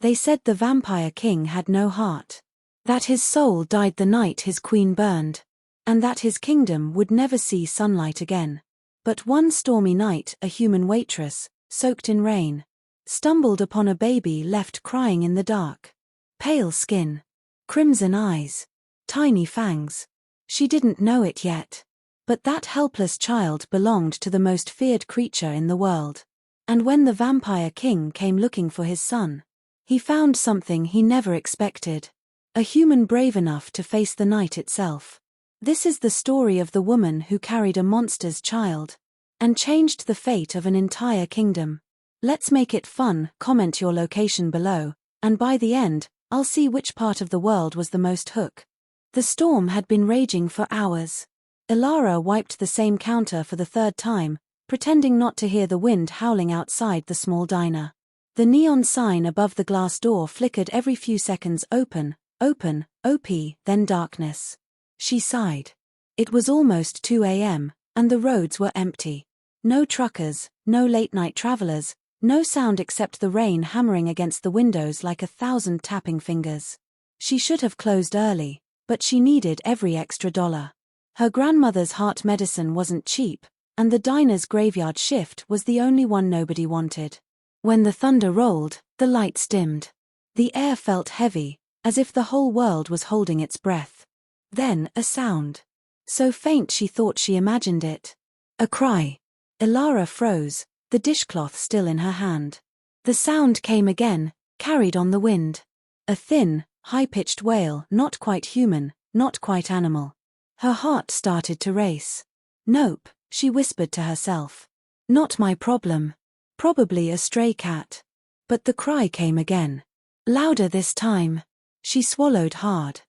They said the vampire king had no heart. That his soul died the night his queen burned. And that his kingdom would never see sunlight again. But one stormy night a human waitress, soaked in rain, stumbled upon a baby left crying in the dark. Pale skin. Crimson eyes. Tiny fangs. She didn't know it yet. But that helpless child belonged to the most feared creature in the world. And when the vampire king came looking for his son, he found something he never expected. A human brave enough to face the night itself. This is the story of the woman who carried a monster's child and changed the fate of an entire kingdom. Let's make it fun. Comment your location below, and by the end, I'll see which part of the world was the most hook. The storm had been raging for hours. Ilara wiped the same counter for the third time, pretending not to hear the wind howling outside the small diner. The neon sign above the glass door flickered every few seconds. Open, open, OP, then darkness. She sighed. It was almost 2 a.m., and the roads were empty. No truckers, no late-night travelers, no sound except the rain hammering against the windows like 1,000 tapping fingers. She should have closed early, but she needed every extra dollar. Her grandmother's heart medicine wasn't cheap, and the diner's graveyard shift was the only one nobody wanted. When the thunder rolled, the lights dimmed. The air felt heavy, as if the whole world was holding its breath. Then, a sound. So faint she thought she imagined it. A cry. Ilara froze, the dishcloth still in her hand. The sound came again, carried on the wind. A thin, high-pitched wail, not quite human, not quite animal. Her heart started to race. Nope, she whispered to herself. Not my problem. Probably a stray cat. But the cry came again. Louder this time. She swallowed hard.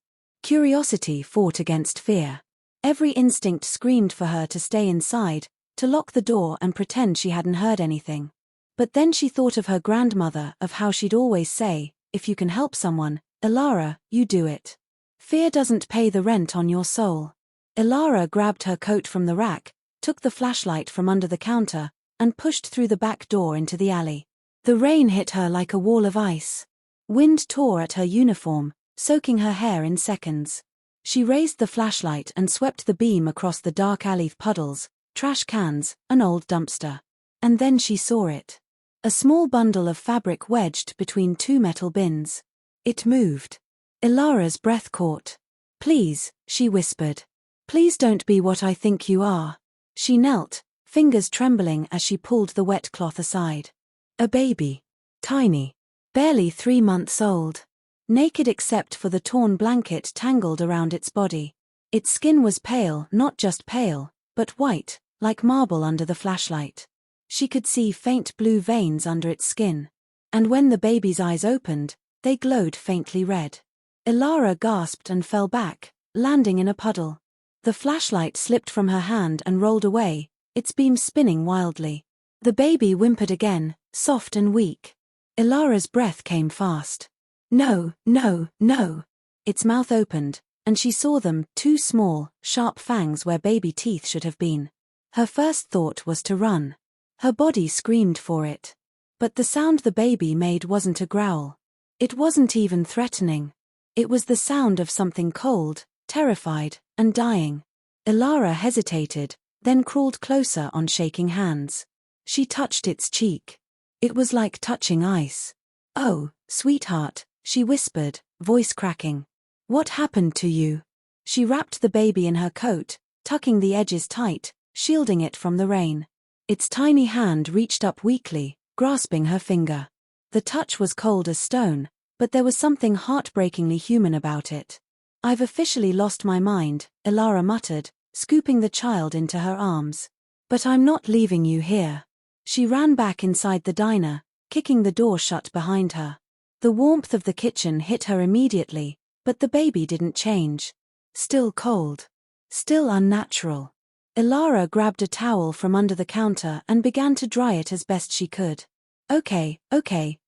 Curiosity fought against fear. Every instinct screamed for her to stay inside, to lock the door and pretend she hadn't heard anything. But then she thought of her grandmother, of how she'd always say, if you can help someone, Ilara, you do it. Fear doesn't pay the rent on your soul. Ilara grabbed her coat from the rack, took the flashlight from under the counter, and pushed through the back door into the alley. The rain hit her like a wall of ice. Wind tore at her uniform, soaking her hair in seconds. She raised the flashlight and swept the beam across the dark alley. Puddles, trash cans, an old dumpster. And then she saw it. A small bundle of fabric wedged between two metal bins. It moved. Ilara's breath caught. Please, she whispered. Please don't be what I think you are. She knelt, fingers trembling as she pulled the wet cloth aside. A baby. Tiny. Barely 3 months old. Naked except for the torn blanket tangled around its body. Its skin was pale, not just pale, but white, like marble under the flashlight. She could see faint blue veins under its skin. And when the baby's eyes opened, they glowed faintly red. Ilara gasped and fell back, landing in a puddle. The flashlight slipped from her hand and rolled away, its beam spinning wildly. The baby whimpered again, soft and weak. Ilara's breath came fast. No, no, no. Its mouth opened, and she saw them, 2 small, sharp fangs where baby teeth should have been. Her first thought was to run. Her body screamed for it. But the sound the baby made wasn't a growl. It wasn't even threatening. It was the sound of something cold, terrified, and dying. Ilara hesitated, then crawled closer on shaking hands. She touched its cheek. It was like touching ice. Oh, sweetheart, she whispered, voice cracking. What happened to you? She wrapped the baby in her coat, tucking the edges tight, shielding it from the rain. Its tiny hand reached up weakly, grasping her finger. The touch was cold as stone, but there was something heartbreakingly human about it. I've officially lost my mind, Ilara muttered, scooping the child into her arms. But I'm not leaving you here. She ran back inside the diner, kicking the door shut behind her. The warmth of the kitchen hit her immediately, but the baby didn't change. Still cold. Still unnatural. Ilara grabbed a towel from under the counter and began to dry it as best she could. Okay,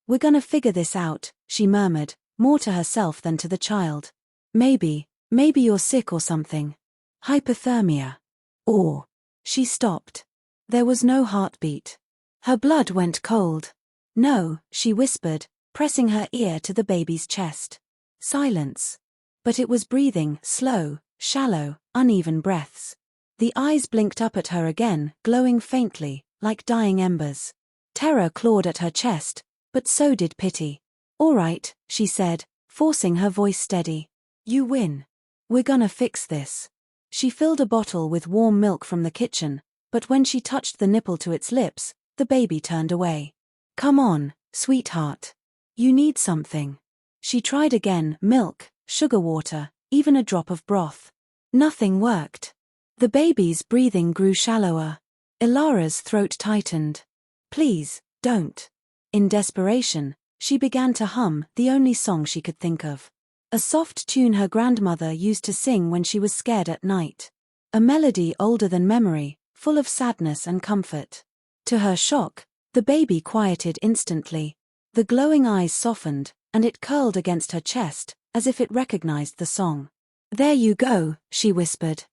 we're gonna figure this out, she murmured, more to herself than to the child. Maybe you're sick or something. Hypothermia. Or. She stopped. There was no heartbeat. Her blood went cold. No, she whispered, pressing her ear to the baby's chest. Silence. But it was breathing, slow, shallow, uneven breaths. The eyes blinked up at her again, glowing faintly, like dying embers. Terror clawed at her chest, but so did pity. "All right," she said, forcing her voice steady. "You win. We're gonna fix this." She filled a bottle with warm milk from the kitchen, but when she touched the nipple to its lips, the baby turned away. "Come on, sweetheart. You need something." She tried again, milk, sugar water, even a drop of broth. Nothing worked. The baby's breathing grew shallower. Ilara's throat tightened. "Please, don't." In desperation, she began to hum the only song she could think of. A soft tune her grandmother used to sing when she was scared at night. A melody older than memory, full of sadness and comfort. To her shock, the baby quieted instantly. The glowing eyes softened, and it curled against her chest, as if it recognized the song. "There you go," she whispered.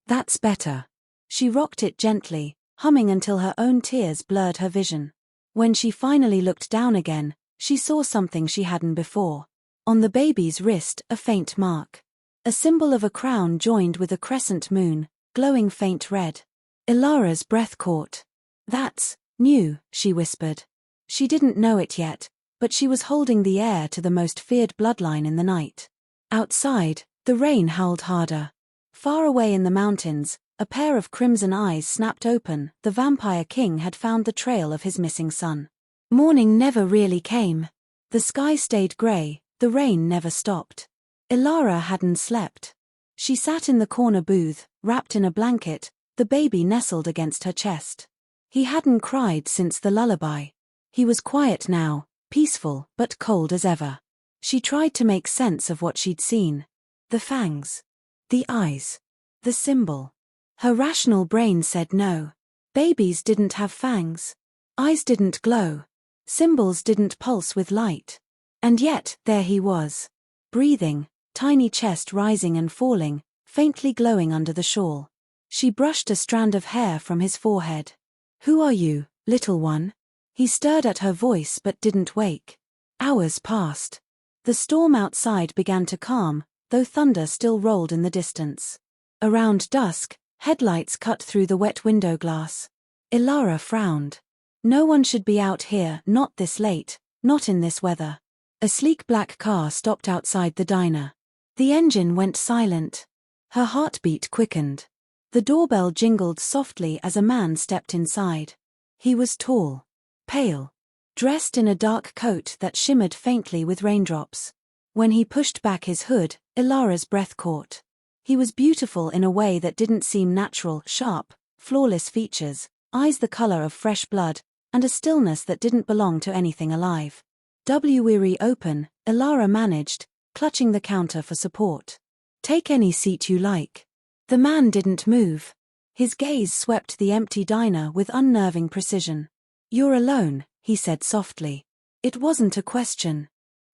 "That's better." She rocked it gently, humming until her own tears blurred her vision. When she finally looked down again, she saw something she hadn't before. On the baby's wrist, a faint mark. A symbol of a crown joined with a crescent moon, glowing faint red. Ilara's breath caught. "That's new," she whispered. She didn't know it yet, but she was holding the heir to the most feared bloodline in the night. Outside, the rain howled harder. Far away in the mountains, a pair of crimson eyes snapped open. The vampire king had found the trail of his missing son. Morning never really came. The sky stayed gray, the rain never stopped. Ilara hadn't slept. She sat in the corner booth, wrapped in a blanket, the baby nestled against her chest. He hadn't cried since the lullaby. He was quiet now, peaceful but cold as ever. She tried to make sense of what she'd seen. The fangs. The eyes. The symbol. Her rational brain said no. Babies didn't have fangs. Eyes didn't glow. Symbols didn't pulse with light. And yet, there he was. Breathing, tiny chest rising and falling, faintly glowing under the shawl. She brushed a strand of hair from his forehead. "Who are you, little one?" He stirred at her voice but didn't wake. Hours passed. The storm outside began to calm, though thunder still rolled in the distance. Around dusk, headlights cut through the wet window glass. Ilara frowned. No one should be out here, not this late, not in this weather. A sleek black car stopped outside the diner. The engine went silent. Her heartbeat quickened. The doorbell jingled softly as a man stepped inside. He was tall, pale, dressed in a dark coat that shimmered faintly with raindrops. When he pushed back his hood, Ilara's breath caught. He was beautiful in a way that didn't seem natural, sharp, flawless features, eyes the color of fresh blood, and a stillness that didn't belong to anything alive. Weary open, Ilara managed, clutching the counter for support. "Take any seat you like." The man didn't move. His gaze swept the empty diner with unnerving precision. "You're alone," he said softly. It wasn't a question.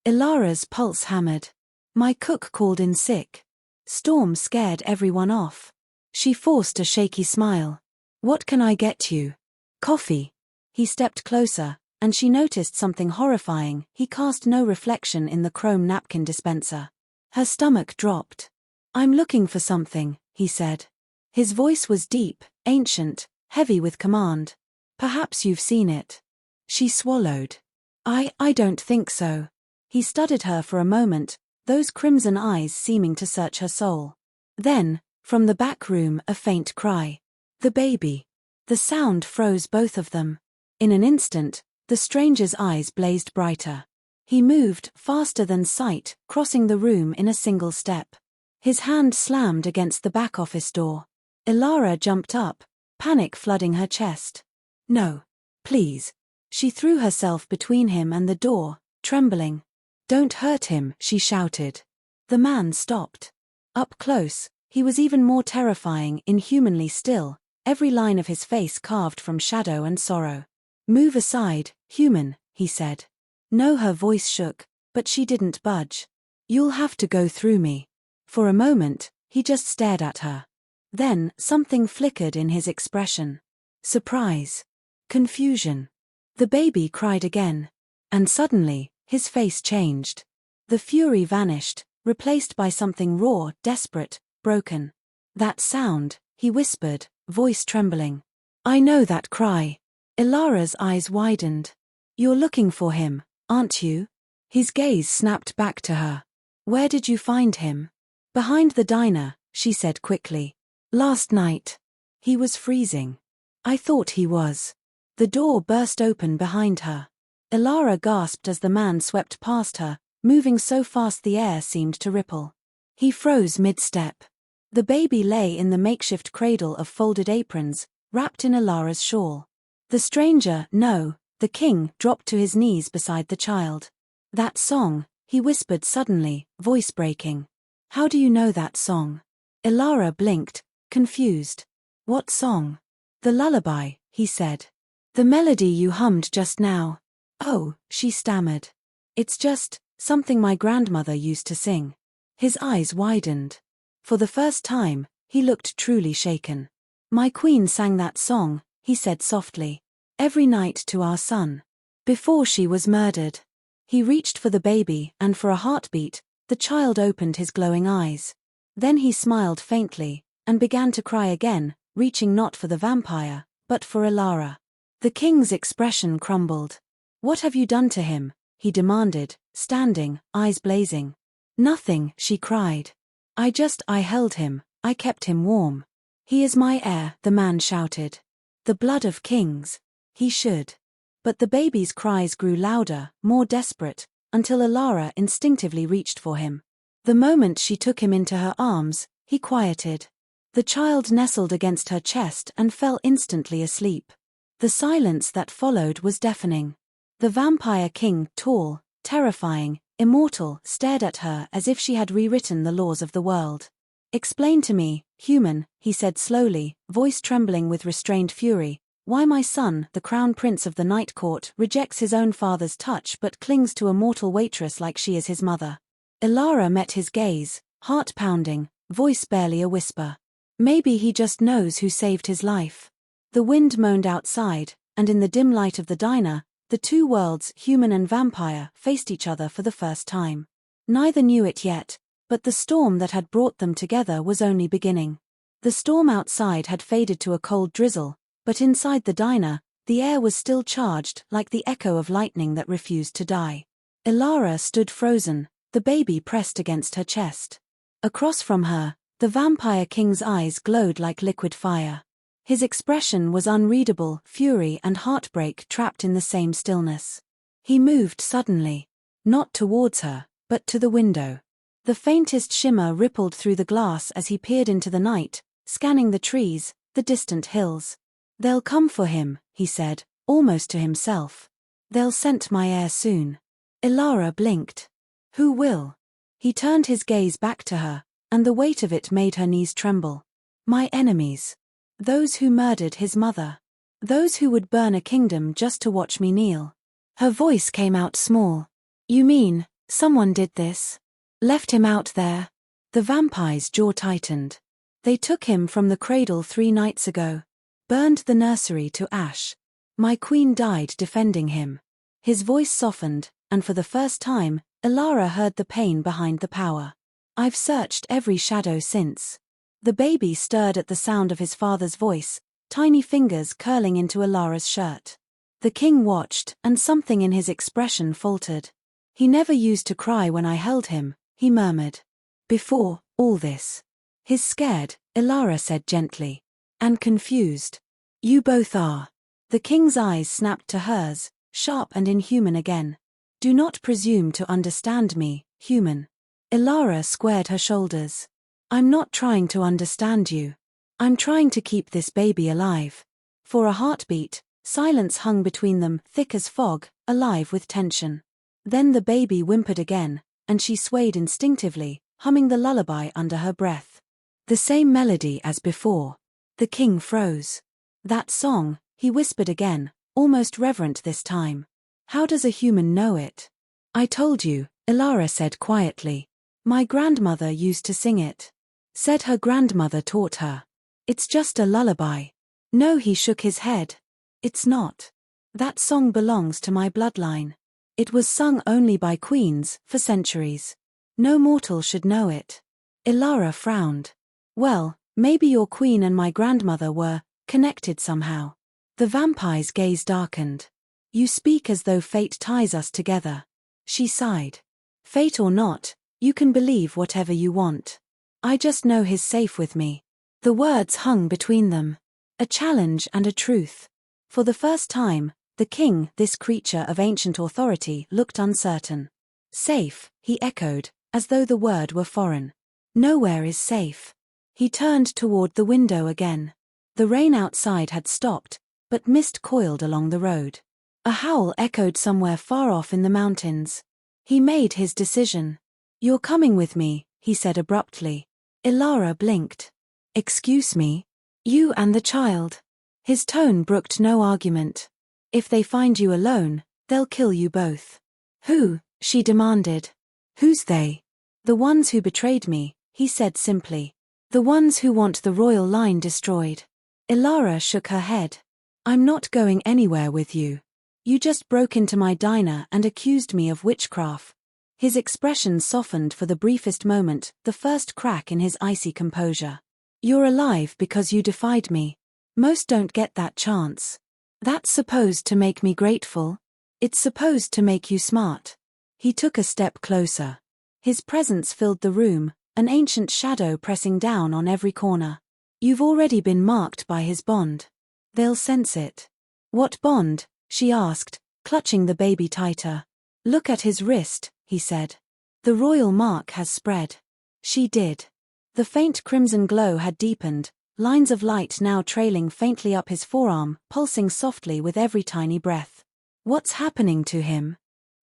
Ilara's pulse hammered. "My cook called in sick." Storm scared everyone off. She forced a shaky smile. "What can I get you?" "Coffee." He stepped closer, and she noticed something horrifying. He cast no reflection in the chrome napkin dispenser. Her stomach dropped. "I'm looking for something," he said. His voice was deep, ancient, heavy with command. "Perhaps you've seen it." She swallowed. I don't think so." He studied her for a moment, those crimson eyes seeming to search her soul. Then, from the back room, a faint cry. "The baby." The sound froze both of them. In an instant, the stranger's eyes blazed brighter. He moved, faster than sight, crossing the room in a single step. His hand slammed against the back office door. Ilara jumped up, panic flooding her chest. "No. Please." She threw herself between him and the door, trembling. "Don't hurt him," she shouted. The man stopped. Up close, he was even more terrifying, inhumanly still, every line of his face carved from shadow and sorrow. "Move aside, human," he said. No, her voice shook, but she didn't budge. "You'll have to go through me." For a moment, he just stared at her. Then, something flickered in his expression. Surprise. Confusion. The baby cried again. And suddenly, His face changed. The fury vanished, replaced by something raw, desperate, broken. That sound, he whispered, voice trembling. I know that cry. Ilara's eyes widened. You're looking for him, aren't you? His gaze snapped back to her. Where did you find him? Behind the diner, she said quickly. Last night. He was freezing. I thought he was. The door burst open behind her. Ilara gasped as the man swept past her, moving so fast the air seemed to ripple. He froze mid-step. The baby lay in the makeshift cradle of folded aprons, wrapped in Ilara's shawl. The stranger, no, the king, dropped to his knees beside the child. That song, he whispered suddenly, voice breaking. How do you know that song? Ilara blinked, confused. What song? The lullaby, he said. The melody you hummed just now. Oh, she stammered. It's just something my grandmother used to sing. His eyes widened. For the first time, he looked truly shaken. My queen sang that song, he said softly. Every night to our son. Before she was murdered. He reached for the baby, and for a heartbeat, the child opened his glowing eyes. Then he smiled faintly, and began to cry again, reaching not for the vampire, but for Ilara. The king's expression crumbled. What have you done to him? He demanded, standing, eyes blazing. Nothing, she cried. I held him, I kept him warm. He is my heir, the man shouted. The blood of kings. He should. But the baby's cries grew louder, more desperate, until Ilara instinctively reached for him. The moment she took him into her arms, he quieted. The child nestled against her chest and fell instantly asleep. The silence that followed was deafening. The vampire king, tall, terrifying, immortal, stared at her as if she had rewritten the laws of the world. Explain to me, human, he said slowly, voice trembling with restrained fury, why my son, the crown prince of the night court, rejects his own father's touch but clings to a mortal waitress like she is his mother. Ilara met his gaze, heart pounding, voice barely a whisper. Maybe he just knows who saved his life. The wind moaned outside, and in the dim light of the diner, the two worlds, human and vampire, faced each other for the first time. Neither knew it yet, but the storm that had brought them together was only beginning. The storm outside had faded to a cold drizzle, but inside the diner, the air was still charged like the echo of lightning that refused to die. Ilara stood frozen, the baby pressed against her chest. Across from her, the vampire king's eyes glowed like liquid fire. His expression was unreadable, fury and heartbreak trapped in the same stillness. He moved suddenly. Not towards her, but to the window. The faintest shimmer rippled through the glass as he peered into the night, scanning the trees, the distant hills. They'll come for him, he said, almost to himself. They'll scent my air soon. Ilara blinked. Who will? He turned his gaze back to her, and the weight of it made her knees tremble. My enemies. Those who murdered his mother. Those who would burn a kingdom just to watch me kneel. Her voice came out small. You mean, someone did this? Left him out there? The vampire's jaw tightened. They took him from the cradle 3 nights ago. Burned the nursery to ash. My queen died defending him. His voice softened, and for the first time, Ilara heard the pain behind the power. I've searched every shadow since. The baby stirred at the sound of his father's voice, tiny fingers curling into Ilara's shirt. The king watched, and something in his expression faltered. He never used to cry when I held him, he murmured. Before all this. He's scared, Ilara said gently. And confused. You both are. The king's eyes snapped to hers, sharp and inhuman again. Do not presume to understand me, human. Ilara squared her shoulders. I'm not trying to understand you. I'm trying to keep this baby alive. For a heartbeat, silence hung between them, thick as fog, alive with tension. Then the baby whimpered again, and she swayed instinctively, humming the lullaby under her breath. The same melody as before. The king froze. That song, he whispered again, almost reverent this time. How does a human know it? I told you, Ilara said quietly. My grandmother used to sing it. Said her grandmother taught her. It's just a lullaby. No, he shook his head. It's not. That song belongs to my bloodline. It was sung only by queens, for centuries. No mortal should know it. Ilara frowned. Well, maybe your queen and my grandmother were connected somehow. The vampire's gaze darkened. You speak as though fate ties us together. She sighed. Fate or not, you can believe whatever you want. I just know he's safe with me. The words hung between them. A challenge and a truth. For the first time, the king, this creature of ancient authority, looked uncertain. Safe, he echoed, as though the word were foreign. Nowhere is safe. He turned toward the window again. The rain outside had stopped, but mist coiled along the road. A howl echoed somewhere far off in the mountains. He made his decision. You're coming with me, he said abruptly. Ilara blinked. Excuse me? You and the child. His tone brooked no argument. If they find you alone, they'll kill you both. Who? She demanded. Who's they? The ones who betrayed me, he said simply. The ones who want the royal line destroyed. Ilara shook her head. I'm not going anywhere with you. You just broke into my diner and accused me of witchcraft. His expression softened for the briefest moment, the first crack in his icy composure. You're alive because you defied me. Most don't get that chance. That's supposed to make me grateful. It's supposed to make you smart. He took a step closer. His presence filled the room, an ancient shadow pressing down on every corner. You've already been marked by his bond. They'll sense it. What bond? She asked, clutching the baby tighter. Look at his wrist, he said. The royal mark has spread. She did. The faint crimson glow had deepened, lines of light now trailing faintly up his forearm, pulsing softly with every tiny breath. What's happening to him?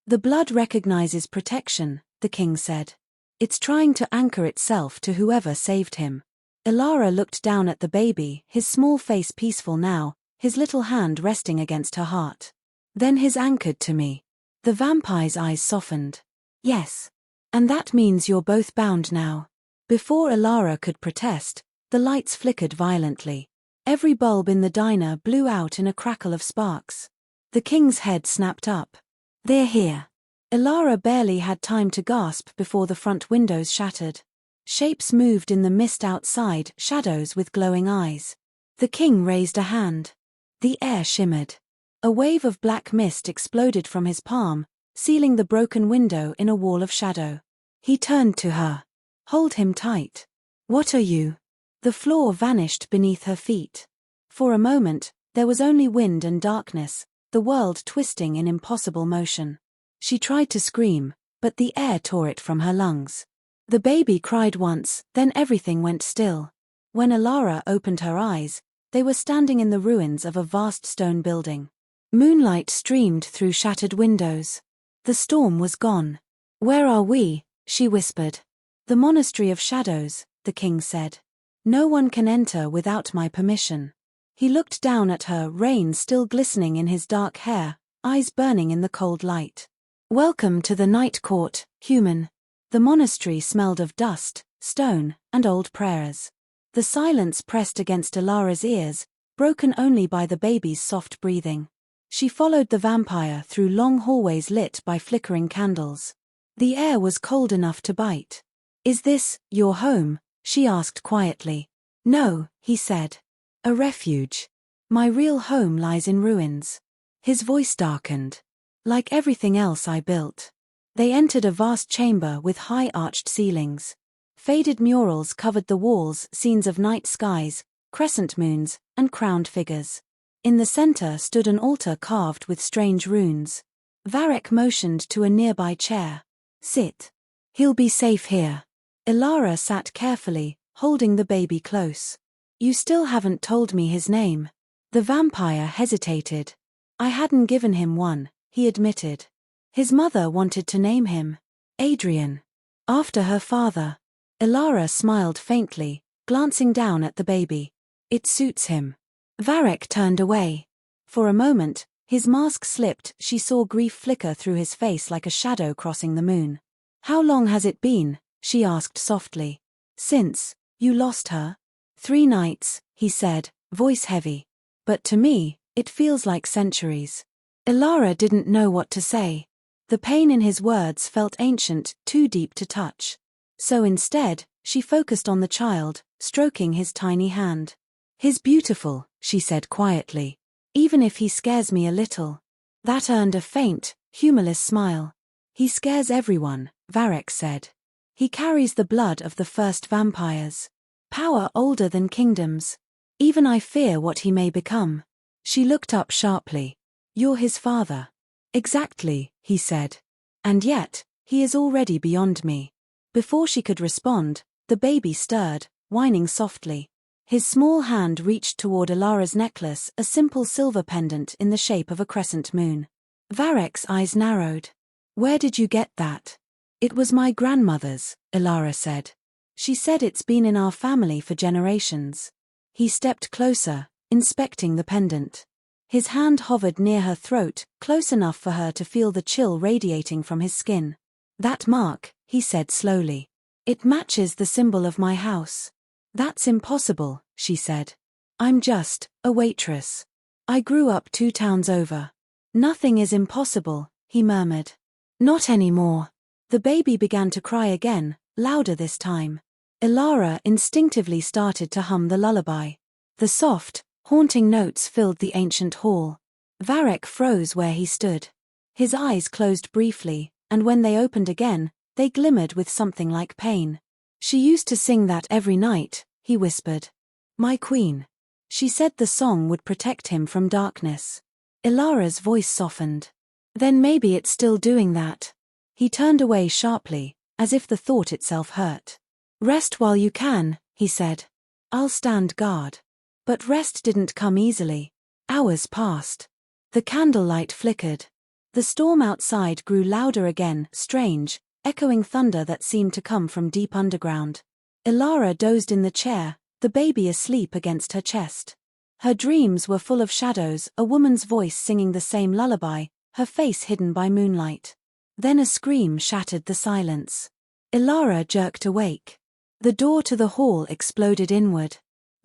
The blood recognizes protection, the king said. It's trying to anchor itself to whoever saved him. Ilara looked down at the baby, his small face peaceful now, his little hand resting against her heart. Then his anchored to me. The vampire's eyes softened. Yes. And that means you're both bound now. Before Ilara could protest, the lights flickered violently. Every bulb in the diner blew out in a crackle of sparks. The king's head snapped up. They're here. Ilara barely had time to gasp before the front windows shattered. Shapes moved in the mist outside, shadows with glowing eyes. The king raised a hand. The air shimmered. A wave of black mist exploded from his palm, sealing the broken window in a wall of shadow. He turned to her. Hold him tight. What are you? The floor vanished beneath her feet. For a moment, there was only wind and darkness, the world twisting in impossible motion. She tried to scream, but the air tore it from her lungs. The baby cried once, then everything went still. When Ilara opened her eyes, they were standing in the ruins of a vast stone building. Moonlight streamed through shattered windows. The storm was gone. Where are we? She whispered. The Monastery of Shadows, the king said. No one can enter without my permission. He looked down at her, rain still glistening in his dark hair, eyes burning in the cold light. Welcome to the night court, human. The monastery smelled of dust, stone, and old prayers. The silence pressed against Ilara's ears, broken only by the baby's soft breathing. She followed the vampire through long hallways lit by flickering candles. The air was cold enough to bite. Is this your home? She asked quietly. No, he said. A refuge. My real home lies in ruins. His voice darkened. Like everything else I built. They entered a vast chamber with high-arched ceilings. Faded murals covered the walls, scenes of night skies, crescent moons, and crowned figures. In the center stood an altar carved with strange runes. Varek motioned to a nearby chair. Sit. He'll be safe here. Ilara sat carefully, holding the baby close. You still haven't told me his name. The vampire hesitated. I hadn't given him one, he admitted. His mother wanted to name him Adrian, after her father. Ilara smiled faintly, glancing down at the baby. It suits him. Varek turned away. For a moment, his mask slipped. She saw grief flicker through his face like a shadow crossing the moon. How long has it been? She asked softly. Since you lost her? 3 nights, he said, voice heavy. But to me, it feels like centuries. Ilara didn't know what to say. The pain in his words felt ancient, too deep to touch. So instead, she focused on the child, stroking his tiny hand. "He's beautiful," she said quietly. "Even if he scares me a little." That earned a faint, humorless smile. "He scares everyone," Varek said. "He carries the blood of the first vampires. Power older than kingdoms. Even I fear what he may become." She looked up sharply. "You're his father." "Exactly," he said. "And yet, he is already beyond me." Before she could respond, the baby stirred, whining softly. His small hand reached toward Ilara's necklace, a simple silver pendant in the shape of a crescent moon. Varek's eyes narrowed. "Where did you get that?" "It was my grandmother's," Ilara said. "She said it's been in our family for generations." He stepped closer, inspecting the pendant. His hand hovered near her throat, close enough for her to feel the chill radiating from his skin. "That mark," he said slowly. "It matches the symbol of my house." "That's impossible," she said. "I'm just a waitress. I grew up 2 towns over." "Nothing is impossible," he murmured. "Not anymore." The baby began to cry again, louder this time. Ilara instinctively started to hum the lullaby. The soft, haunting notes filled the ancient hall. Varek froze where he stood. His eyes closed briefly, and when they opened again, they glimmered with something like pain. "She used to sing that every night," he whispered. "My queen." She said the song would protect him from darkness. Ilara's voice softened. "Then maybe it's still doing that." He turned away sharply, as if the thought itself hurt. "Rest while you can," he said. "I'll stand guard." But rest didn't come easily. Hours passed. The candlelight flickered. The storm outside grew louder again, strange, echoing thunder that seemed to come from deep underground. Ilara dozed in the chair, the baby asleep against her chest. Her dreams were full of shadows, a woman's voice singing the same lullaby, her face hidden by moonlight. Then a scream shattered the silence. Ilara jerked awake. The door to the hall exploded inward.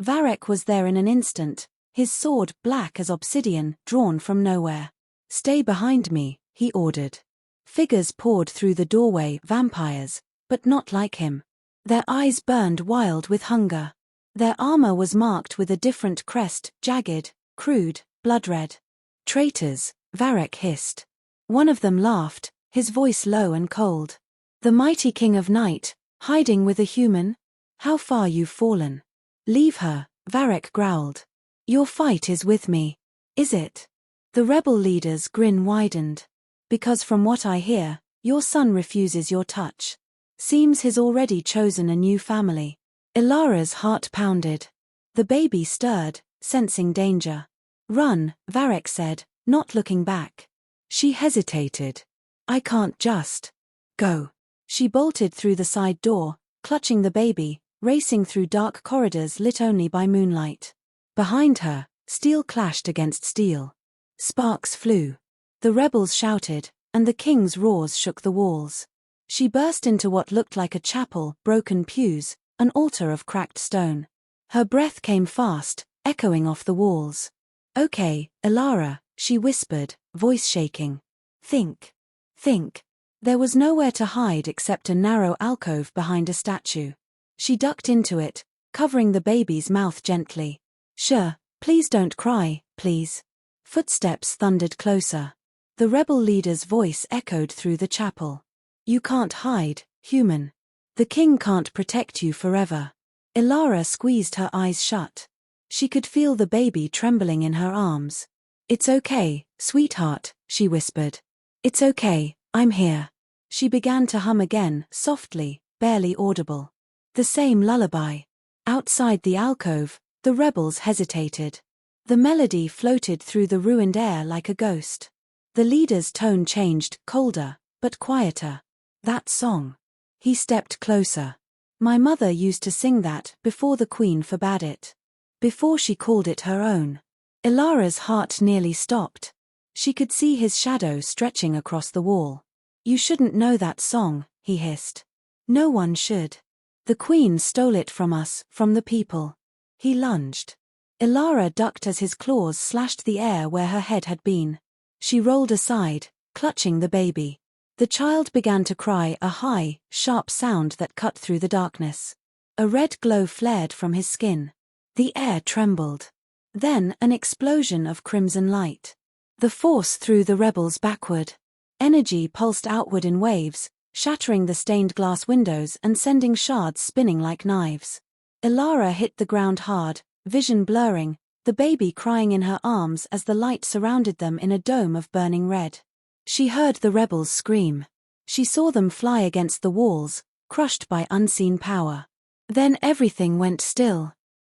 Varek was there in an instant, his sword black as obsidian, drawn from nowhere. "Stay behind me," he ordered. Figures poured through the doorway, vampires, but not like him. Their eyes burned wild with hunger. Their armor was marked with a different crest, jagged, crude, blood-red. "Traitors," Varek hissed. One of them laughed, his voice low and cold. "The mighty king of night, hiding with a human? How far you've fallen." "Leave her," Varek growled. "Your fight is with me." "Is it?" The rebel leader's grin widened. "Because from what I hear, your son refuses your touch. Seems he's already chosen a new family." Ilara's heart pounded. The baby stirred, sensing danger. "Run," Varek said, not looking back. She hesitated. "I can't just go." She bolted through the side door, clutching the baby, racing through dark corridors lit only by moonlight. Behind her, steel clashed against steel. Sparks flew. The rebels shouted, and the king's roars shook the walls. She burst into what looked like a chapel, broken pews, an altar of cracked stone. Her breath came fast, echoing off the walls. "Okay, Ilara," she whispered, voice shaking. Think. Think." There was nowhere to hide except a narrow alcove behind a statue. She ducked into it, covering the baby's mouth gently. "Sure, please don't cry, please." Footsteps thundered closer. The rebel leader's voice echoed through the chapel. "You can't hide, human. The king can't protect you forever." Ilara squeezed her eyes shut. She could feel the baby trembling in her arms. "It's okay, sweetheart," she whispered. "It's okay, I'm here." She began to hum again, softly, barely audible. The same lullaby. Outside the alcove, the rebels hesitated. The melody floated through the ruined air like a ghost. The leader's tone changed, colder, but quieter. "That song." He stepped closer. "My mother used to sing that before the queen forbade it. Before she called it her own." Ilara's heart nearly stopped. She could see his shadow stretching across the wall. "You shouldn't know that song," he hissed. "No one should. The queen stole it from us, from the people." He lunged. Ilara ducked as his claws slashed the air where her head had been. She rolled aside, clutching the baby. The child began to cry, a high, sharp sound that cut through the darkness. A red glow flared from his skin. The air trembled. Then an explosion of crimson light. The force threw the rebels backward. Energy pulsed outward in waves, shattering the stained glass windows and sending shards spinning like knives. Ilara hit the ground hard, vision blurring, the baby crying in her arms as the light surrounded them in a dome of burning red. She heard the rebels scream. She saw them fly against the walls, crushed by unseen power. Then everything went still.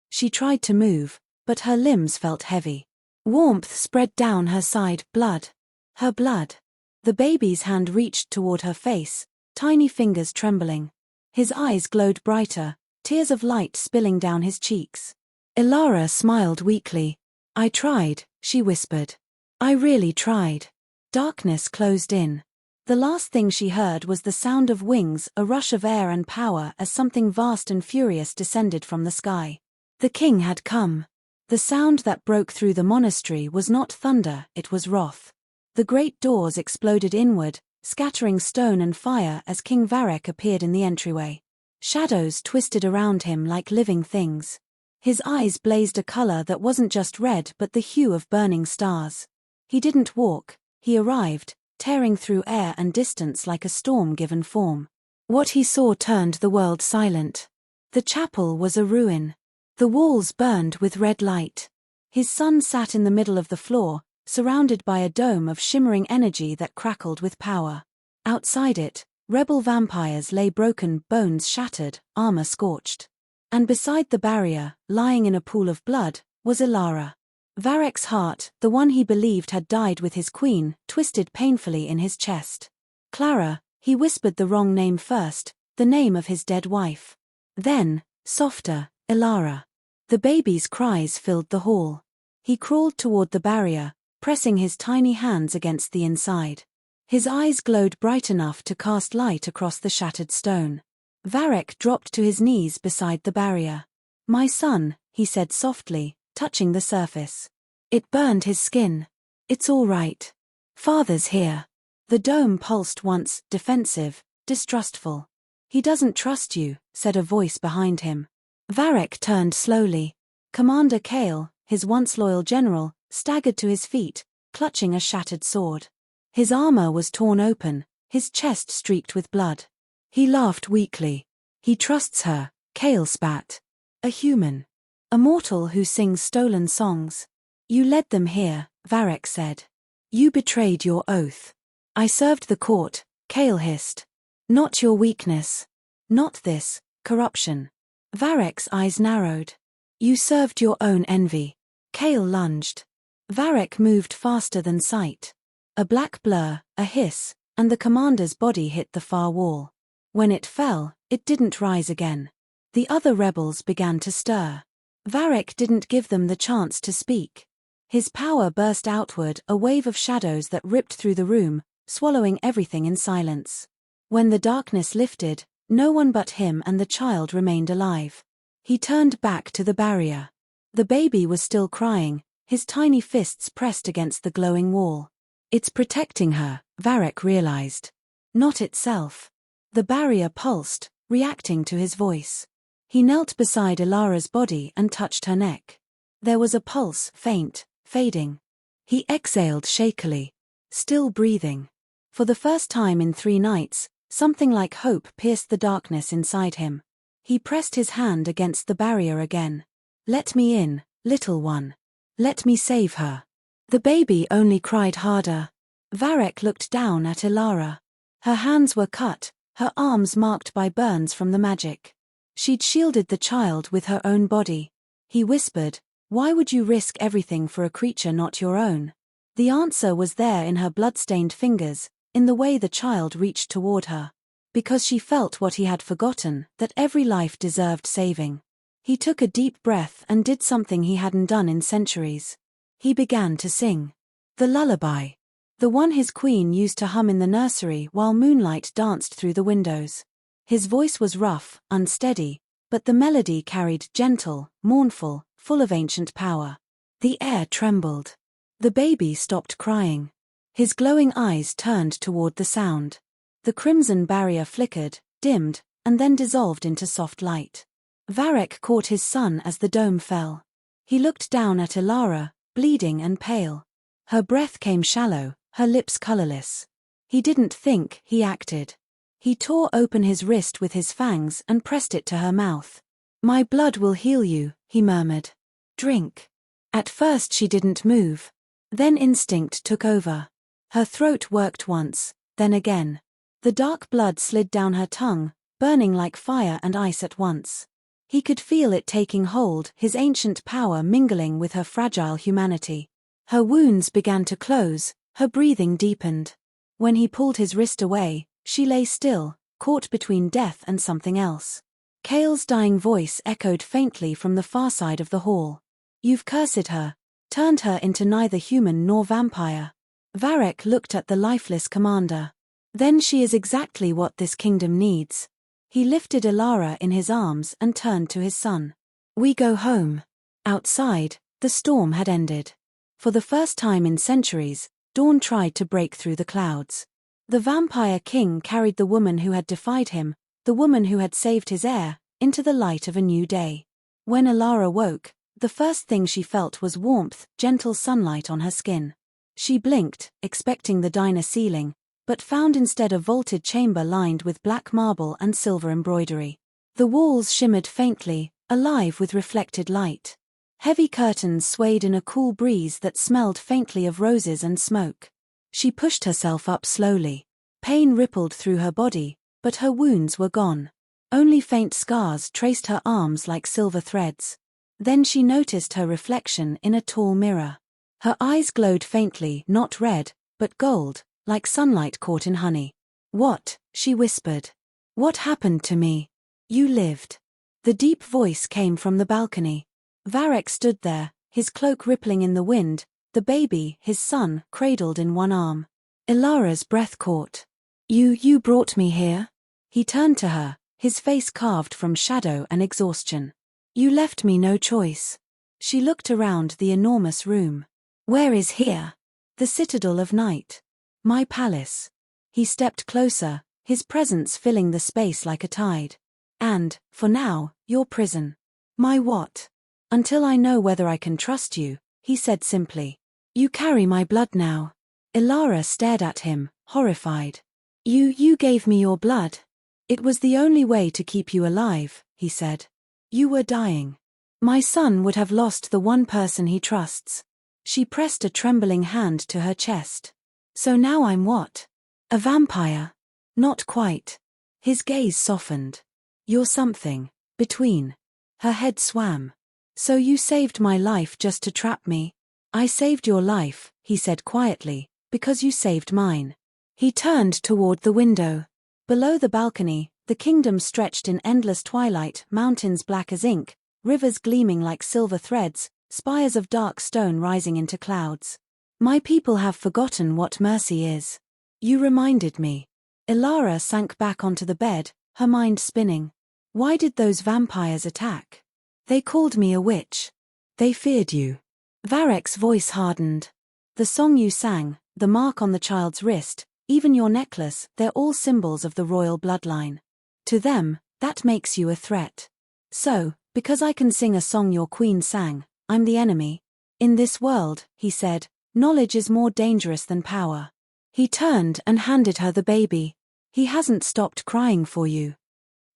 She tried to move, but her limbs felt heavy. Warmth spread down her side, blood. Her blood. The baby's hand reached toward her face, tiny fingers trembling. His eyes glowed brighter, tears of light spilling down his cheeks. Ilara smiled weakly. "I tried," she whispered. "I really tried." Darkness closed in. The last thing she heard was the sound of wings, a rush of air and power as something vast and furious descended from the sky. The king had come. The sound that broke through the monastery was not thunder, it was wrath. The great doors exploded inward, scattering stone and fire as King Varek appeared in the entryway. Shadows twisted around him like living things. His eyes blazed a color that wasn't just red but the hue of burning stars. He didn't walk, he arrived, tearing through air and distance like a storm given form. What he saw turned the world silent. The chapel was a ruin. The walls burned with red light. His son sat in the middle of the floor, surrounded by a dome of shimmering energy that crackled with power. Outside it, rebel vampires lay broken, bones shattered, armor scorched. And beside the barrier, lying in a pool of blood, was Ilara. Varek's heart, the one he believed had died with his queen, twisted painfully in his chest. Clara, he whispered the wrong name first, the name of his dead wife. Then, softer, Ilara. The baby's cries filled the hall. He crawled toward the barrier, pressing his tiny hands against the inside. His eyes glowed bright enough to cast light across the shattered stone. Varek dropped to his knees beside the barrier. "My son," he said softly, touching the surface. It burned his skin. "It's all right. Father's here." The dome pulsed once, defensive, distrustful. "He doesn't trust you," said a voice behind him. Varek turned slowly. Commander Kale, his once loyal general, staggered to his feet, clutching a shattered sword. His armor was torn open, his chest streaked with blood. He laughed weakly. "He trusts her," Kale spat. "A human. A mortal who sings stolen songs." "You led them here," Varek said. "You betrayed your oath." "I served the court," Kale hissed. "Not your weakness. Not this, corruption." Varek's eyes narrowed. "You served your own envy." Kale lunged. Varek moved faster than sight. A black blur, a hiss, and the commander's body hit the far wall. When it fell, it didn't rise again. The other rebels began to stir. Varek didn't give them the chance to speak. His power burst outward, a wave of shadows that ripped through the room, swallowing everything in silence. When the darkness lifted, no one but him and the child remained alive. He turned back to the barrier. The baby was still crying, his tiny fists pressed against the glowing wall. "It's protecting her," Varek realized. Not itself. The barrier pulsed, reacting to his voice. He knelt beside Ilara's body and touched her neck. There was a pulse, faint, fading. He exhaled shakily, still breathing. For the first time in 3 nights, something like hope pierced the darkness inside him. He pressed his hand against the barrier again. "Let me in, little one. Let me save her." The baby only cried harder. Varek looked down at Ilara. Her hands were cut, her arms marked by burns from the magic. She'd shielded the child with her own body. He whispered, "Why would you risk everything for a creature not your own?" The answer was there in her blood-stained fingers, in the way the child reached toward her. Because she felt what he had forgotten, that every life deserved saving. He took a deep breath and did something he hadn't done in centuries. He began to sing. The lullaby. The one his queen used to hum in the nursery while moonlight danced through the windows. His voice was rough, unsteady, but the melody carried gentle, mournful, full of ancient power. The air trembled. The baby stopped crying. His glowing eyes turned toward the sound. The crimson barrier flickered, dimmed, and then dissolved into soft light. Varek caught his son as the dome fell. He looked down at Ilara, bleeding and pale. Her breath came shallow, her lips colorless. He didn't think, he acted. He tore open his wrist with his fangs and pressed it to her mouth. "My blood will heal you," he murmured. "Drink." At first she didn't move. Then instinct took over. Her throat worked once, then again. The dark blood slid down her tongue, burning like fire and ice at once. He could feel it taking hold, his ancient power mingling with her fragile humanity. Her wounds began to close, her breathing deepened. When he pulled his wrist away, she lay still, caught between death and something else. Kale's dying voice echoed faintly from the far side of the hall. "You've cursed her, turned her into neither human nor vampire." Varek looked at the lifeless commander. "Then she is exactly what this kingdom needs." He lifted Ilara in his arms and turned to his son. "We go home." Outside, the storm had ended. For the first time in centuries, dawn tried to break through the clouds. The vampire king carried the woman who had defied him, the woman who had saved his heir, into the light of a new day. When Ilara woke, the first thing she felt was warmth, gentle sunlight on her skin. She blinked, expecting the diner ceiling, but found instead a vaulted chamber lined with black marble and silver embroidery. The walls shimmered faintly, alive with reflected light. Heavy curtains swayed in a cool breeze that smelled faintly of roses and smoke. She pushed herself up slowly. Pain rippled through her body, but her wounds were gone. Only faint scars traced her arms like silver threads. Then she noticed her reflection in a tall mirror. Her eyes glowed faintly, not red, but gold, like sunlight caught in honey. "What?" she whispered. "What happened to me?" "You lived." The deep voice came from the balcony. Varek stood there, his cloak rippling in the wind, the baby, his son, cradled in one arm. Ilara's breath caught. You brought me here?" He turned to her, his face carved from shadow and exhaustion. "You left me no choice." She looked around the enormous room. "Where is here?" "The citadel of night. My palace." He stepped closer, his presence filling the space like a tide. "And, for now, your prison." "My what?" "Until I know whether I can trust you," he said simply. "You carry my blood now." Ilara stared at him, horrified. You gave me your blood." "It was the only way to keep you alive," he said. "You were dying. My son would have lost the one person he trusts." She pressed a trembling hand to her chest. "So now I'm what? A vampire?" "Not quite." His gaze softened. "You're something. Between." Her head swam. "So you saved my life just to trap me?" "I saved your life," he said quietly, "because you saved mine." He turned toward the window. Below the balcony, the kingdom stretched in endless twilight, mountains black as ink, rivers gleaming like silver threads, spires of dark stone rising into clouds. "My people have forgotten what mercy is." "You reminded me." Ilara sank back onto the bed, her mind spinning. "Why did those vampires attack?" "They called me a witch." "They feared you." Varek's voice hardened. "The song you sang, the mark on the child's wrist, even your necklace, they're all symbols of the royal bloodline. To them, that makes you a threat. So, because I can sing a song your queen sang, I'm the enemy. In this world," he said, "knowledge is more dangerous than power." He turned and handed her the baby. "He hasn't stopped crying for you."